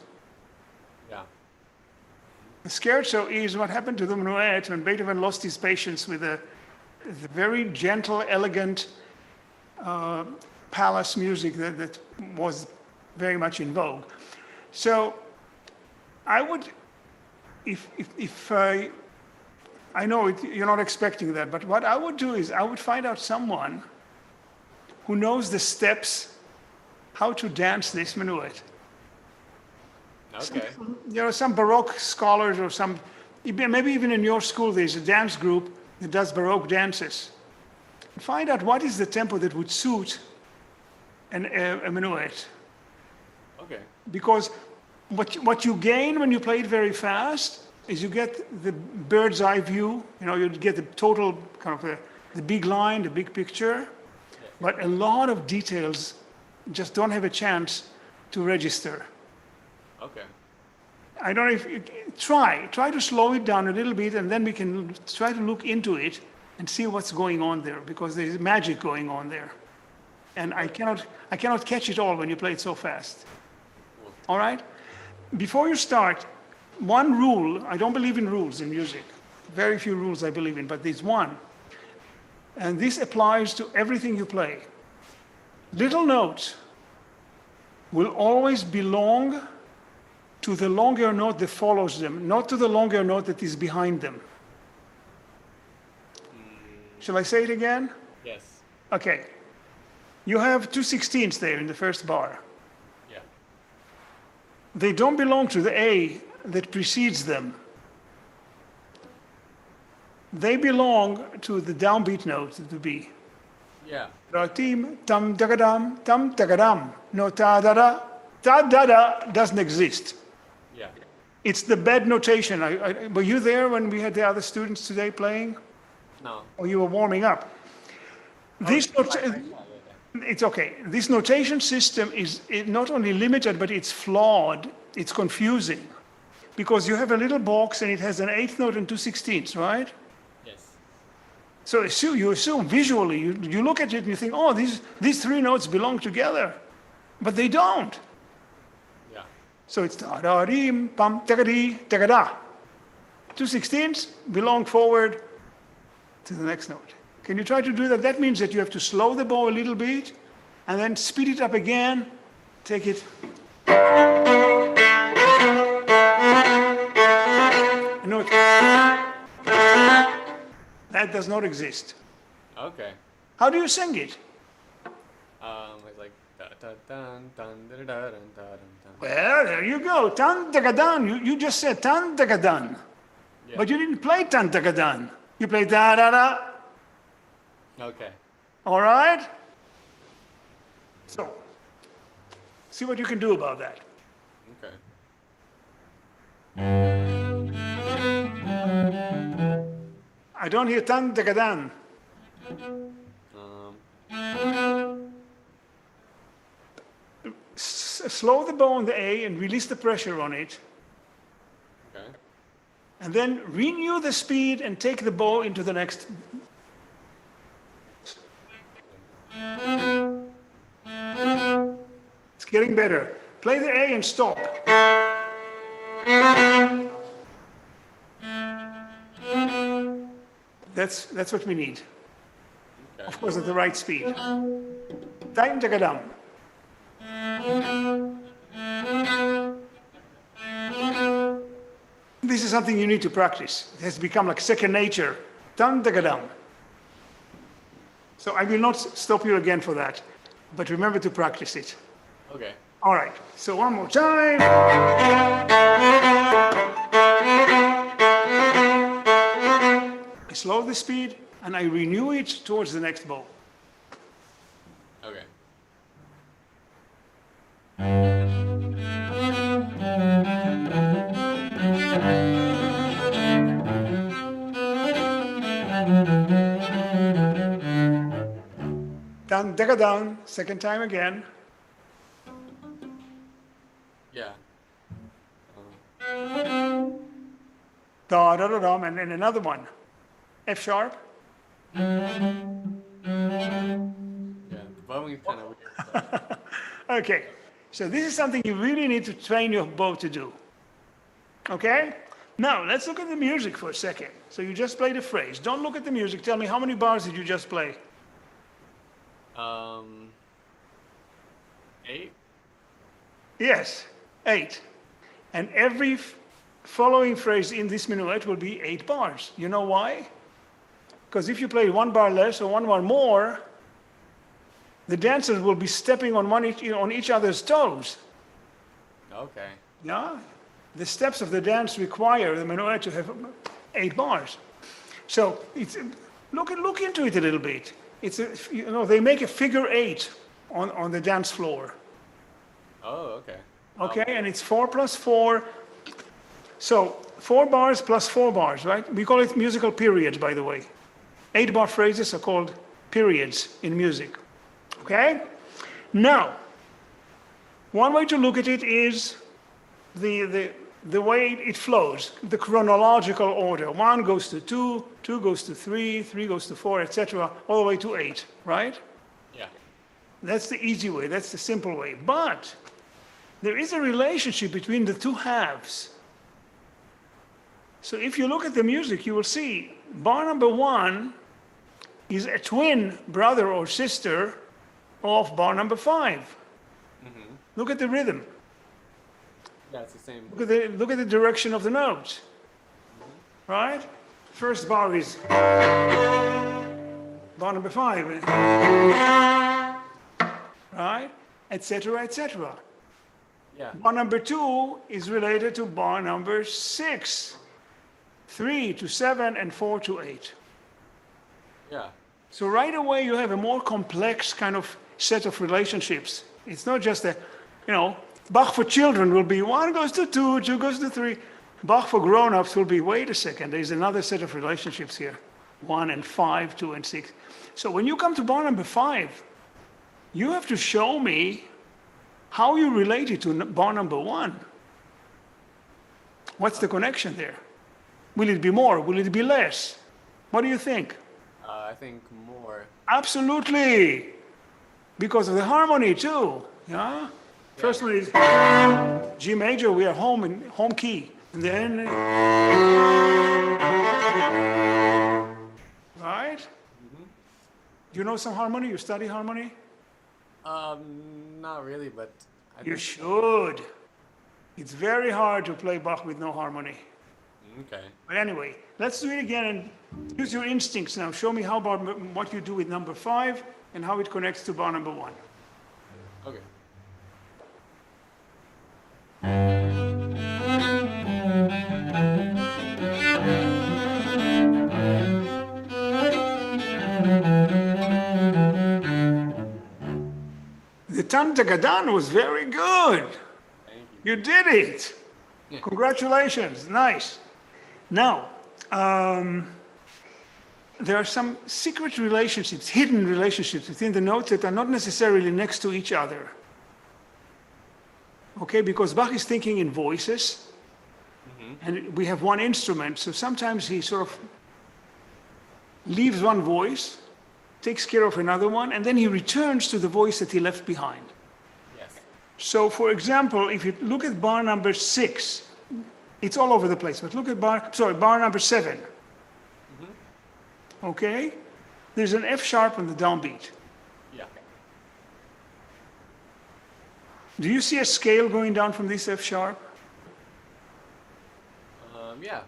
yeah. The scherzo is what happened to the minuet when Beethoven lost his patience with the very gentle, elegant palace music that was very much in vogue. So I would, if I know you're not expecting that, but what I would do is I would find out someone who knows the steps, how to dance this minuet. Okay. There are some Baroque scholars or maybe even in your school there's a dance group that does Baroque dances. Find out what is the tempo that would suit a minuet. Okay. Because what you gain when you play it very fast is you get the bird's eye view, you get the total kind of the big line, the big picture, but a lot of details just don't have a chance to register. Okay. I don't know if you try to slow it down a little bit, and then we can try to look into it and see what's going on there, because there's magic going on there. And I cannot catch it all when you play it so fast. All right? Before you start, one rule, I don't believe in rules in music. very few rules I believe in, but there's one. And this applies to everything you play. Little notes will always belong to the longer note that follows them, not to the longer note that is behind them. Shall I say it again? Yes. Okay. You have 2/16ths there in the first bar. Yeah. They don't belong to the A that precedes them. They belong to the downbeat note, the B. Yeah. Ratim, tam tagadam, tam tagadam. No ta da da. Ta da da doesn't exist. Yeah. It's the bad notation. Were you there when we had the other students today playing? No. Or you were warming up? This it's okay. This notation system is not only limited, but it's flawed. It's confusing. Because you have a little box and it has an eighth note and 2/16ths, right? Yes. So you assume visually, you look at it and you think, oh, these three notes belong together. But they don't. Yeah. So it's ta-da-rim, pam, tagadi, tagada. 2/16ths belong forward to the next note. Can you try to do that? That means that you have to slow the bow a little bit and then speed it up again. Take it. Note. That does not exist. Okay. How do you sing it? It's like da da dun dun da da dun dun dun. Well, there you go. Tan tagadan. You just said tan tagadan. Yeah. But you didn't play tan tagadan. You played da da da. Okay. All right? So, see what you can do about that. Okay. I don't hear tan tagadan. Slow the bow on the A and release the pressure on it. Okay. And then renew the speed and take the bow into the next. It's getting better. Play the A and stop. That's what we need. Okay. Of course, at the right speed. Time tagadam. This is something you need to practice. It has become like second nature. Tam tagadam. So I will not stop you again for that, but remember to practice it. Okay. All right, so one more time. I slow the speed and I renew it towards the next bow. Okay. Down, daga down, second time again. Yeah. Da da da dum, and then another one. F sharp. Yeah. The bowing is kind of weird. Okay, so this is something you really need to train your bow to do. Okay? Now, let's look at the music for a second. So you just played a phrase. Don't look at the music. Tell me, how many bars did you just play? 8? Yes, 8. And every following phrase in this minuet will be 8 bars. You know why? Because if you play 1 bar less or 1 bar more, the dancers will be stepping on each other's toes. Okay. Yeah? The steps of the dance require the minuet to have 8 bars. So it's, look into it a little bit. It's they make a figure 8 on the dance floor. Oh, okay. Okay, and it's 4 plus 4. So 4 bars plus 4 bars, right? We call it musical periods, by the way. 8-bar phrases are called periods in music. Okay? Now, one way to look at it is the way it flows, the chronological order. 1 goes to 2, 2 goes to 3, 3 goes to 4, etc., all the way to 8, right? Yeah. That's the easy way, that's the simple way. But there is a relationship between the two halves. So if you look at the music, you will see bar number 1 is a twin brother or sister of bar number 5. Look at the rhythm. Yeah, it's the same. Look at the direction of the notes. Right? First bar is bar number 5. Right? Etc., etc. Yeah. Bar number 2 is related to bar number 6. 3 to 7 and 4 to 8. Yeah. So right away you have a more complex kind of set of relationships. It's not just a, Bach for children will be 1 goes to 2, 2 goes to 3. Bach for grown-ups will be, wait a second, there's another set of relationships here. 1 and 5, 2 and 6. So when you come to bar number 5, you have to show me how you relate it to bar number 1. What's the connection there? Will it be more? Will it be less? What do you think? I think more. Absolutely. Because of the harmony too. Yeah? First one is G major, we are home key. And then right? Do you know some harmony? You study harmony? Not really, but You should. It's very hard to play Bach with no harmony. Okay. But anyway, let's do it again and use your instincts now. Show me what you do with number 5 and how it connects to bar number 1. Okay. The Tantagadan was very good. Thank you. You did it. Yeah. Congratulations. Nice. Now, there are some secret relationships, hidden relationships within the notes that are not necessarily next to each other. Okay, because Bach is thinking in voices, and we have one instrument, so sometimes he sort of leaves one voice, takes care of another one, and then he returns to the voice that he left behind. Yes. So, for example, if you look at bar number 6, it's all over the place, but look at bar number 7. Okay? There's an F sharp on the downbeat. Yeah. Do you see a scale going down from this F sharp? Yeah.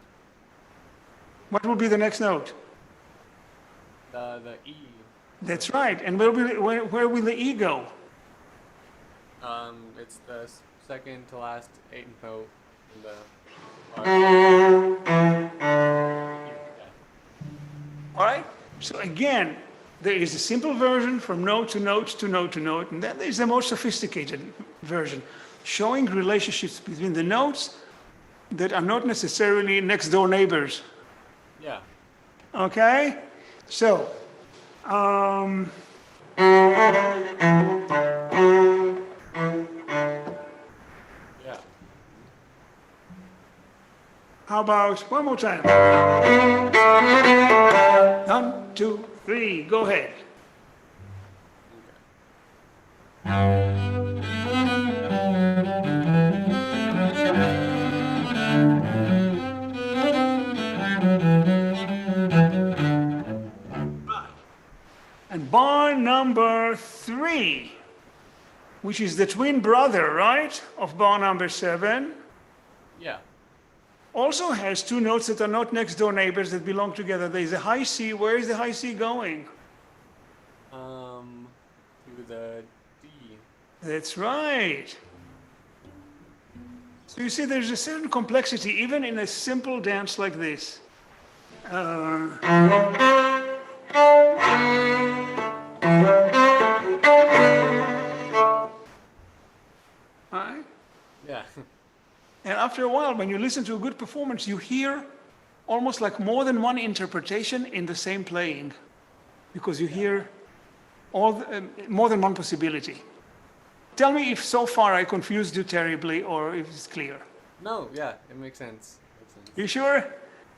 What will be the next note? The E. That's right. And where will the E go? It's the second to last 8th note in the. All right? So again, there is a simple version from note to note to note to note, and then there's the more sophisticated version, showing relationships between the notes that are not necessarily next door neighbors. Yeah. Okay? So, Yeah. how about one more time? 1, 2, 3, go ahead. And bar number 3, which is the twin brother, right, of bar number 7, Yeah. also has 2 notes that are not next door neighbors that belong together. There is a high C. Where is the high C going? To the D. That's right. So you see, there's a certain complexity even in a simple dance like this. Alright? Yeah. And after a while, when you listen to a good performance, you hear almost like more than one interpretation in the same playing, because you hear more than one possibility. Tell me if so far I confused you terribly or if it's clear. No, yeah, it makes sense. You sure?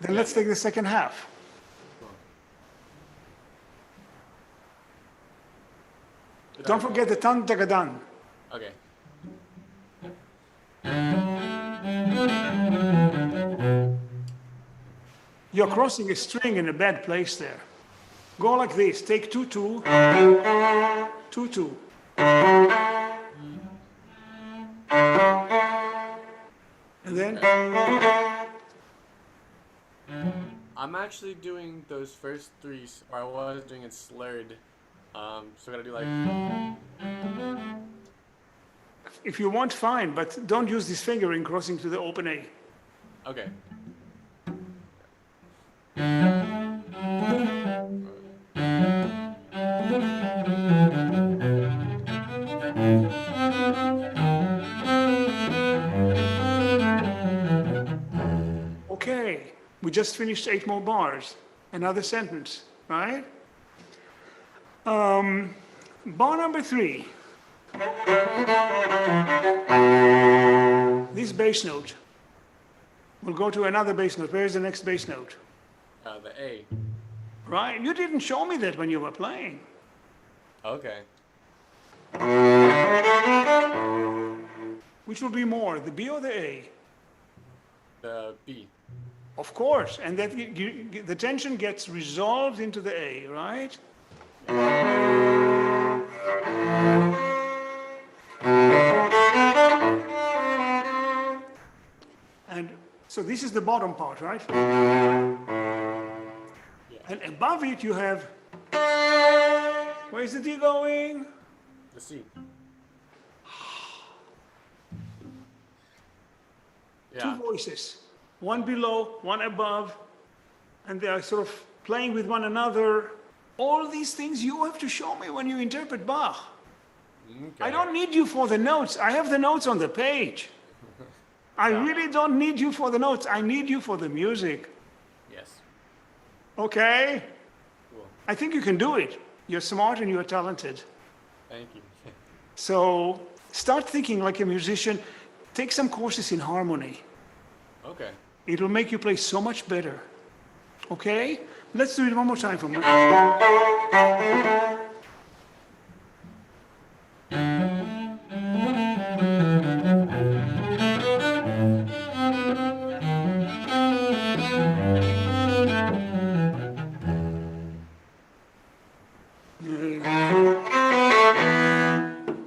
Then let's take the second half. Don't forget the tan tagadan. Okay. You're crossing a string in a bad place there. Go like this. Take 2, 2, 2, 2. And then I'm actually doing those first three, or I was doing it slurred. So I gotta do like. if you want, fine, but don't use this finger in crossing to the open A. Okay. Okay, we just finished 8 more bars. Another sentence, right? Bar number 3. This bass note will go to another bass note. Where is the next bass note? The A. Right? You didn't show me that when you were playing. Okay. Which will be more, the B or the A? The B. Of course, and that the tension gets resolved into the A, right? And so this is the bottom part, right? And above it you have, where is the D going? The C. Two Yeah. voices, one below, one above, and they are sort of playing with one another. All these things you have to show me when you interpret Bach. Okay. I don't need you for the notes. I have the notes on the page. I really don't need you for the notes. I need you for the music. Yes. Okay? Cool. I think you can do it. You're smart and you're talented. Thank you. So start thinking like a musician. Take some courses in harmony. Okay. It'll make you play so much better. Okay? Let's do it one more time for me.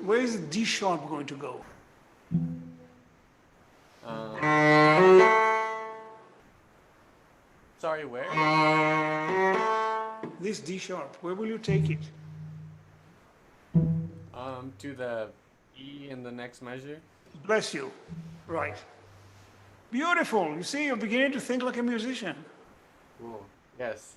Where is the D sharp going to go? Sorry, where? This D sharp, where will you take it? To the E in the next measure. Bless you. Right. Beautiful. You see, you're beginning to think like a musician. Cool. Yes.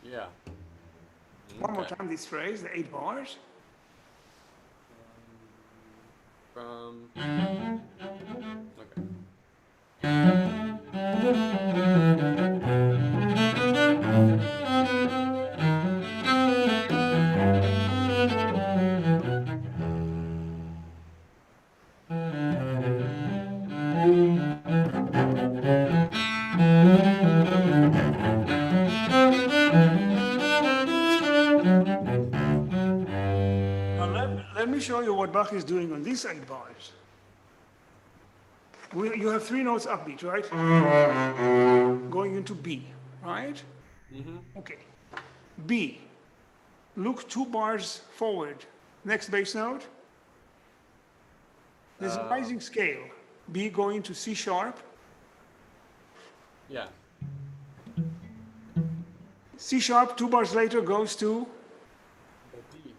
Yeah. One more Okay. time this phrase, the 8 bars. From. Okay. Now let me show you what Bach is doing on these 8 bars. You have 3 notes upbeat, right? Going into B, right? Okay. B. Look 2 bars forward. Next bass note. There's a rising scale. B going to C sharp. Yeah. C sharp 2 bars later goes to, The D.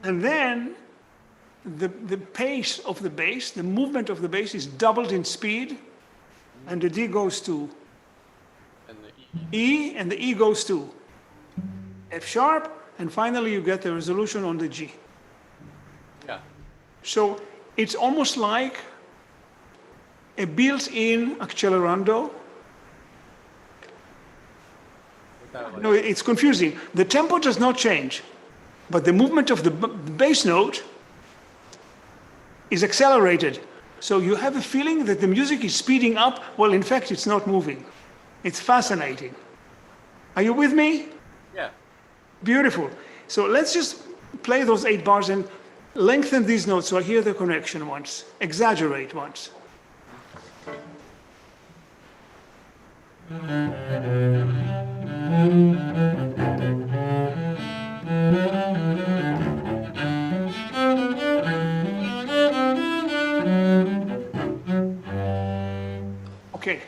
and then the pace of the bass, the movement of the bass is doubled in speed, and the D goes to And the E. E, and the E goes to F sharp, and finally you get the resolution on the G. Yeah. So it's almost like a built-in accelerando. Without, like, No, it's confusing. The tempo does not change, but the movement of the bass note is accelerated. So you have a feeling that the music is speeding up. Well, in fact, it's not moving. It's fascinating. Are you with me? Yeah. Beautiful. So let's just play those 8 bars and lengthen these notes so I hear the connection once. Exaggerate once. Okay,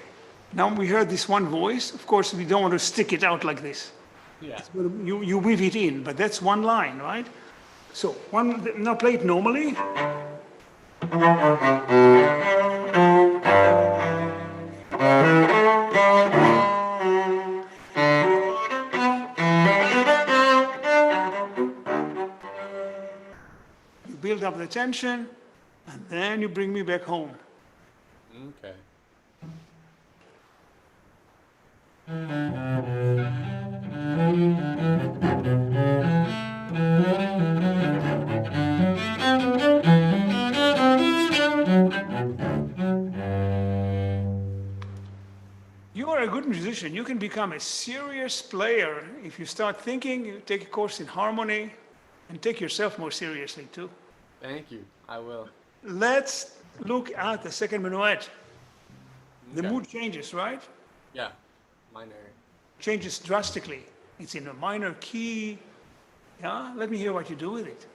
now we heard this one voice. Of course, we don't want to stick it out like this. Yeah. You weave it in, but that's one line, right? So now play it normally. You build up the tension, and then you bring me back home. Okay. You are a good musician. You can become a serious player if you start thinking, you take a course in harmony, and take yourself more seriously too. Thank you. I will. Let's look at the second minuet. The Okay. mood changes, right? Yeah. Minor. Changes drastically. It's in a minor key. Yeah, let me hear what you do with it.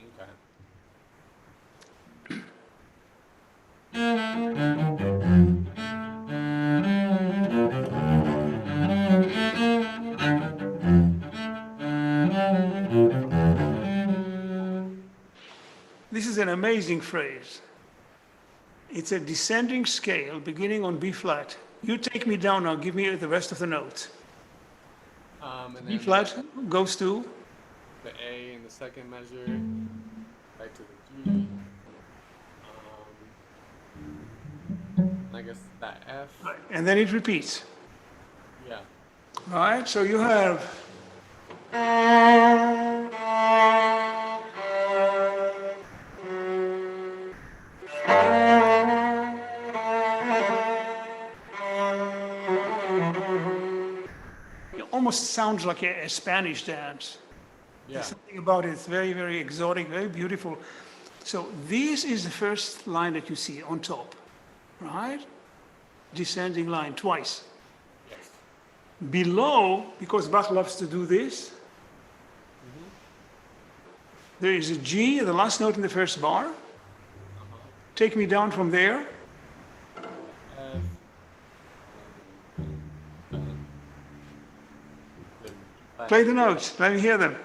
Okay. This is an amazing phrase. It's a descending scale beginning on B flat. You take me down now, give me the rest of the notes. And B then flat goes to, the A in the second measure, back to the G. I guess that F. and then it repeats. Yeah. All right, so you have it almost sounds like a Spanish dance. Yeah. There's something about it. It's very, very exotic, very beautiful. So this is the first line that you see on top, right? Descending line twice. Yes. Below, because Bach loves to do this, there is a G, the last note in the first bar. Take me down from there. F. Play the notes. Let me hear them.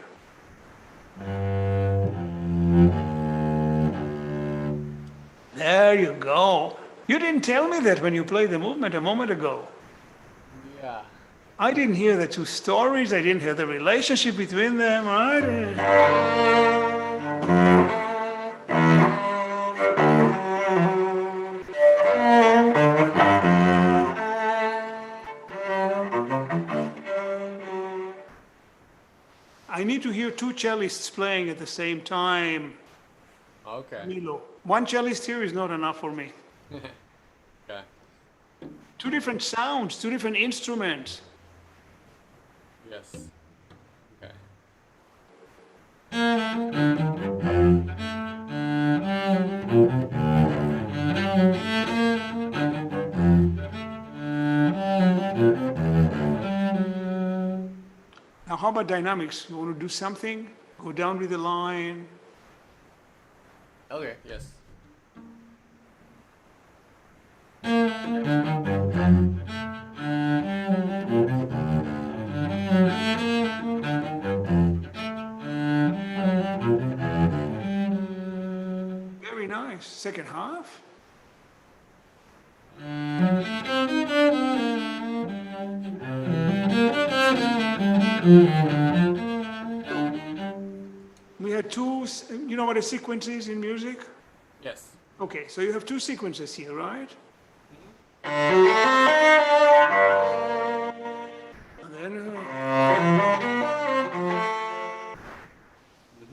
There you go. You didn't tell me that when you played the movement a moment ago. Yeah. I didn't hear the two stories. I didn't hear the relationship between them. Right? I need to hear two cellists playing at the same time. Okay. Milo. One cellist here is not enough for me. Okay. Two different sounds, two different instruments. Yes. Okay. Now, how about dynamics? You want to do something? Go down with the line. Okay. Yes. Very nice. Second half. We had two, you know what a sequence is in music? Yes. Okay, so you have two sequences here, right? And then,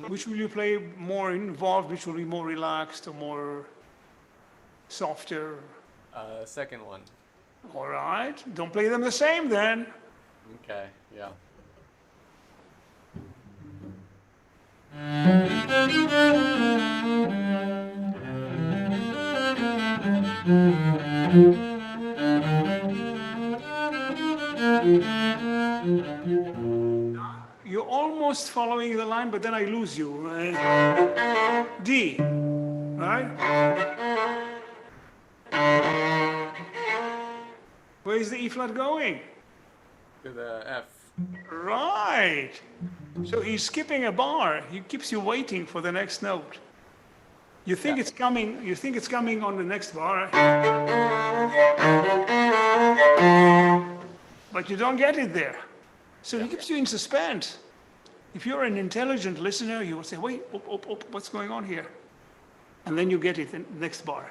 which will you play more involved, which will be more relaxed or more softer? Second one. All right, don't play them the same then. Okay, yeah. You're almost following the line, but then I lose you. D, right? Where's the E flat going? To the F. Right. So he's skipping a bar. He keeps you waiting for the next note. You think Yeah. it's coming. You think it's coming on the next bar, but you don't get it there. So he keeps you in suspense. If you're an intelligent listener, you will say, "Wait, what's going on here?" And then you get it in the next bar.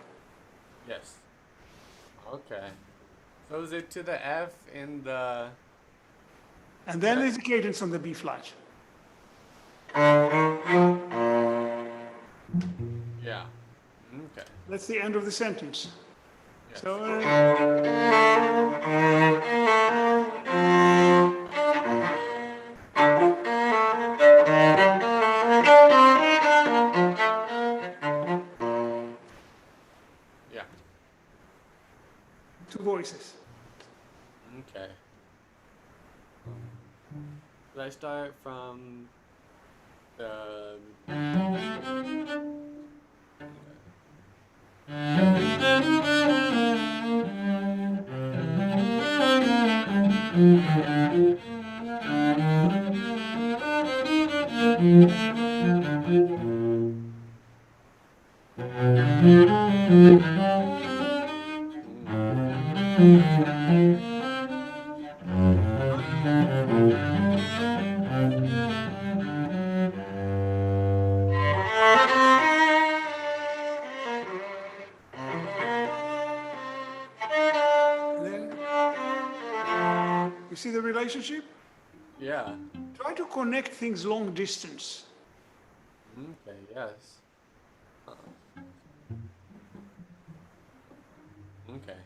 Yes. Okay. So is it to the F in the... And then there's a cadence on the B flat. Yeah. Okay. That's the end of the sentence. Yes. So. Yeah. Two voices. Okay. Should I start from the... Then, you see the relationship? Yeah. Try to connect things long distance. Okay, yes. Okay.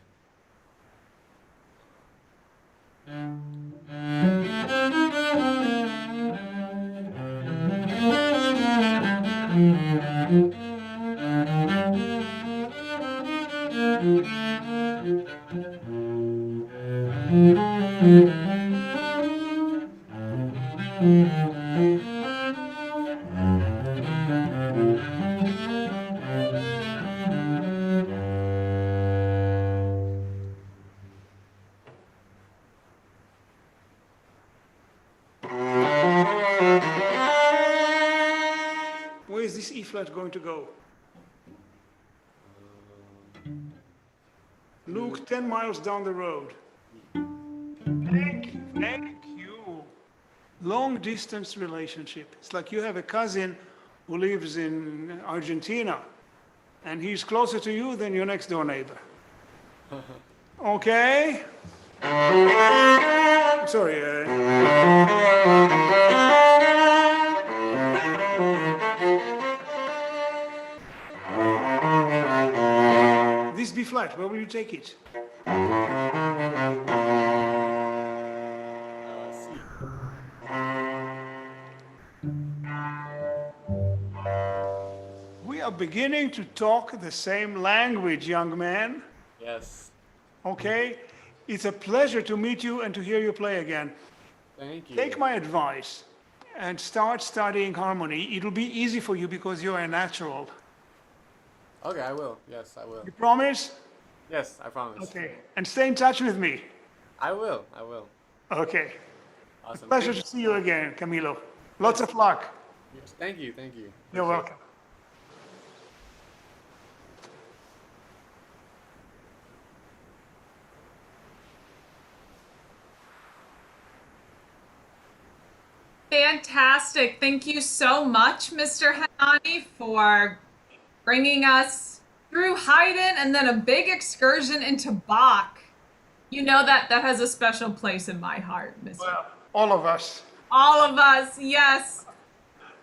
Where is this E flat going to go? Luke, 10 miles down the road. Thank you, thank you. Long distance relationship. It's like you have a cousin who lives in Argentina, and he's closer to you than your next door neighbor. Okay? Sorry. This B flat, where will you take it? C. We are beginning to talk the same language, young man. Yes. Okay? It's a pleasure to meet you and to hear you play again. Thank you. Take my advice and start studying harmony. It'll be easy for you because you're a natural. Okay, I will. Yes, I will. You promise? Yes, I promise. Okay. And stay in touch with me. I will. I will. Okay. Awesome. Pleasure Thank to see you again, Camilo. Lots of luck. you. Thank you. Thank you. You're Appreciate it. welcome. Fantastic. Thank you so much, Mr. Hanani, for bringing us through Haydn and then a big excursion into Bach. You know that has a special place in my heart, Mr. Well, all of us. All of us, yes.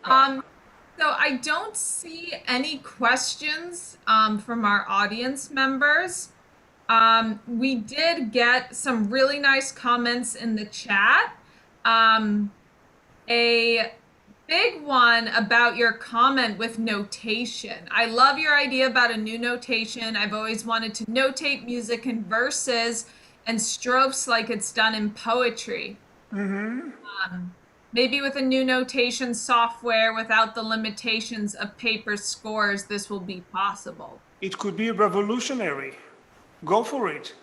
So I don't see any questions from our audience members. We did get some really nice comments in the chat. A big one about your comment with notation. I love your idea about a new notation. I've always wanted to notate music in verses and strophes like it's done in poetry. Maybe with a new notation software without the limitations of paper scores, this will be possible. It could be revolutionary. Go for it.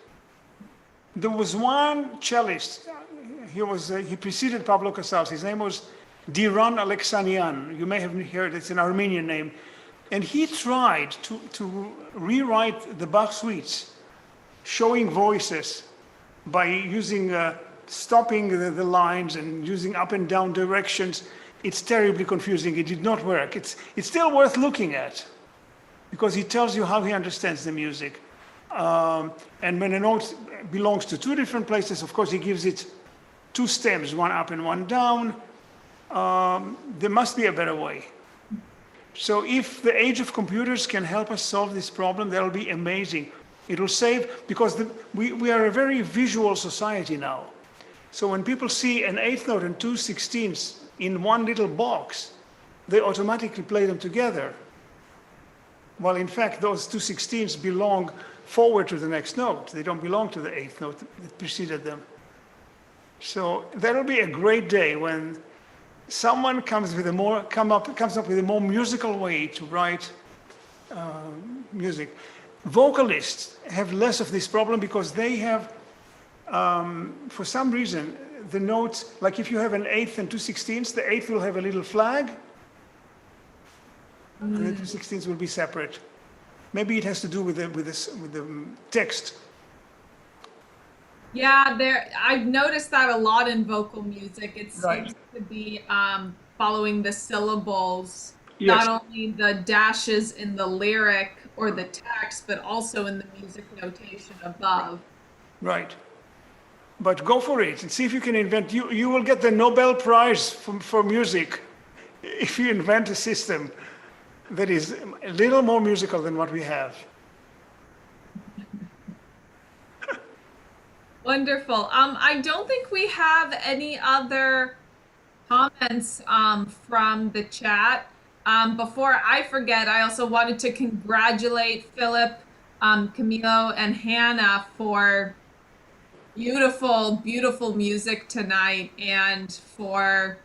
There was one cellist. He preceded Pablo Casals. His name was Diran Alexanian. You may have heard it's an Armenian name. And he tried to rewrite the Bach suites, showing voices by using stopping the lines and using up and down directions. It's terribly confusing. It did not work. It's still worth looking at because he tells you how he understands the music. And when a note belongs to two different places, of course, he gives it two stems, one up and one down. There must be a better way. So if the age of computers can help us solve this problem, that'll be amazing. It'll save, because we are a very visual society now. So when people see an eighth note and 2/16ths in one little box, they automatically play them together. While in fact, those 2/16ths belong forward to the next note. They don't belong to the eighth note that preceded them. So that'll be a great day when someone comes up with a more musical way to write music. Vocalists have less of this problem because they have, for some reason, the notes, like if you have an eighth and 2/16ths, the eighth will have a little flag, and the 2/16ths will be separate. Maybe it has to do with the text. Yeah, I've noticed that a lot in vocal music. It Right. seems to be following the syllables, Yes. not only the dashes in the lyric or the text, but also in the music notation above. Right. But go for it and see if you can invent. You will get the Nobel Prize for music if you invent a system that is a little more musical than what we have. Wonderful. I don't think we have any other comments from the chat. Before I forget, I also wanted to congratulate Philip, Camilo, and Hannah for beautiful, beautiful music tonight and for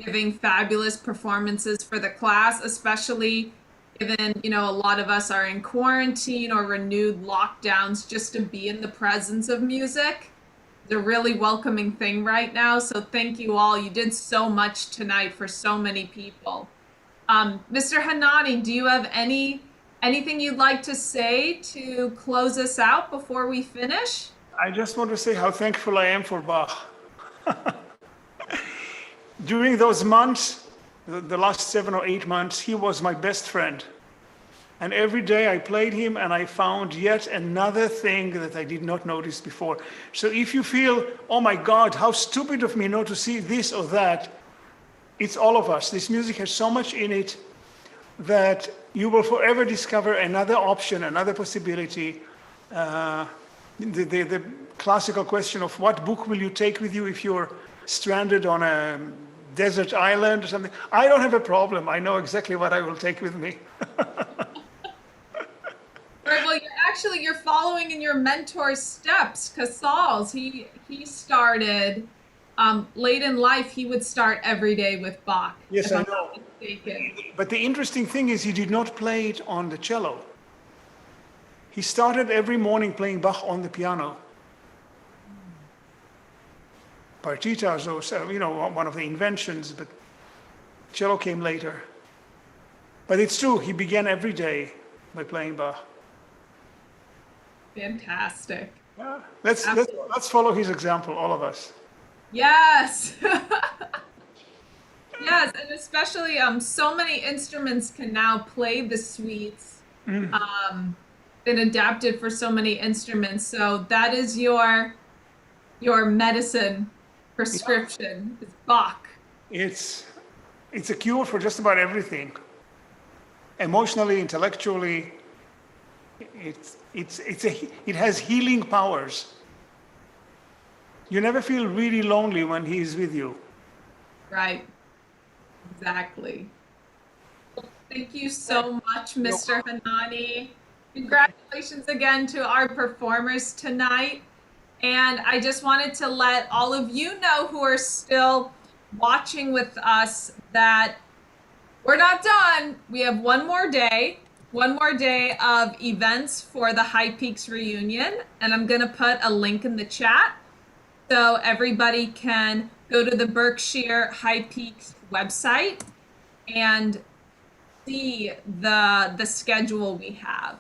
giving fabulous performances for the class, especially given, a lot of us are in quarantine or renewed lockdowns. Just to be in the presence of music is a really welcoming thing right now. So thank you all. You did so much tonight for so many people. Mr. Hanani, do you have anything you'd like to say to close us out before we finish? I just want to say how thankful I am for Bach. During those months, the last 7 or 8 months, he was my best friend. And every day I played him and I found yet another thing that I did not notice before. So if you feel, oh my God, how stupid of me not to see this or that, it's all of us. This music has so much in it that you will forever discover another option, another possibility. The classical question of what book will you take with you if you're stranded on a desert island or something. I don't have a problem. I know exactly what I will take with me. Right, well, you're following in your mentor's steps. Casals, he started late in life. He would start every day with Bach. Yes, if I I'm know. not mistaken. But the interesting thing is he did not play it on the cello. He started every morning playing Bach on the piano. Partitas, or one of the inventions, but cello came later. But it's true, he began every day by playing Bach. Fantastic. Yeah. Let's follow his example, all of us. Yes. Yes, and especially so many instruments can now play the suites. Been adapted for so many instruments. So that is your medicine prescription. It's Bach. It's a cure for just about everything. Emotionally, intellectually, It has healing powers. You never feel really lonely when he's with you. Right. Exactly. Well, thank you so much, Mr. Hanani. Congratulations again to our performers tonight. And I just wanted to let all of you know who are still watching with us that we're not done. We have one more day of events for the High Peaks reunion. And I'm going to put a link in the chat so everybody can go to the Berkshire High Peaks website and see the schedule we have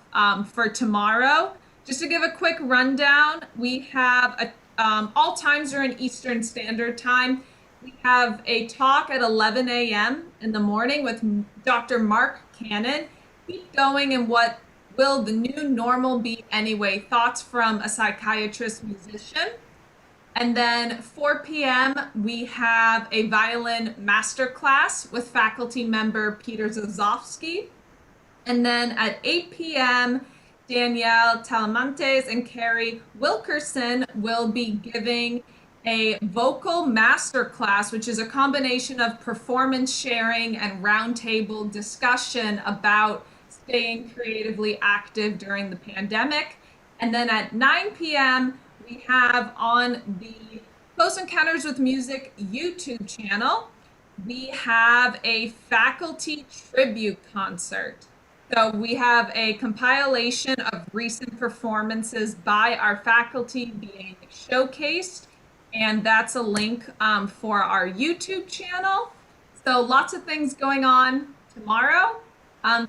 for tomorrow. Just to give a quick rundown, we have all times are in Eastern Standard Time. We have a talk at 11 a.m. in the morning with Dr. Mark Cannon. Keep going in what will the new normal be anyway? Thoughts from a psychiatrist musician. And then 4 p.m., we have a violin masterclass with faculty member Peter Zazovsky. And then at 8 p.m., Danielle Talamantes and Carrie Wilkerson will be giving a vocal masterclass, which is a combination of performance sharing and roundtable discussion about staying creatively active during the pandemic. And then at 9 p.m., we have on the Close Encounters with Music YouTube channel, we have a faculty tribute concert. So we have a compilation of recent performances by our faculty being showcased, and that's a link for our YouTube channel. So lots of things going on tomorrow.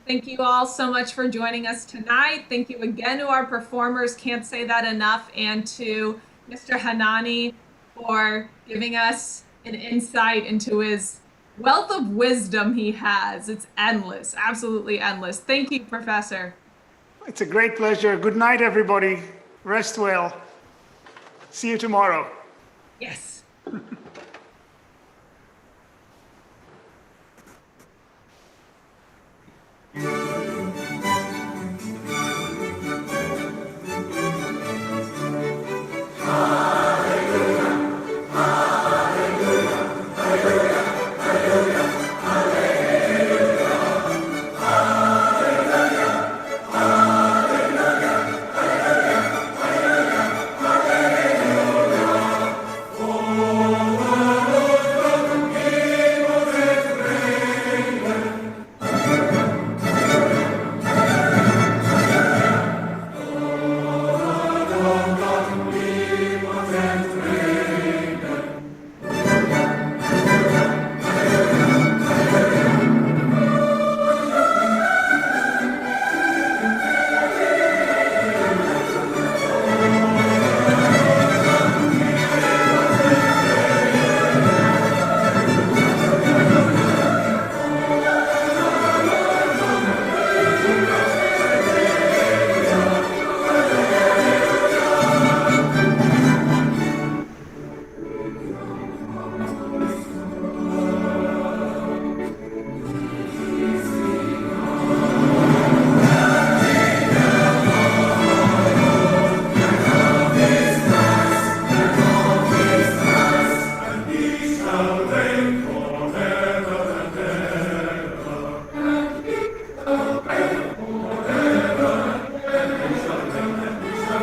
Thank you all so much for joining us tonight. Thank you again to our performers, can't say that enough, and to Mr. Hanani for giving us an insight into his wealth of wisdom he has. It's endless, absolutely endless. Thank you, Professor. It's a great pleasure. Good night, everybody. Rest well. See you tomorrow. Yes.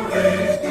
Praise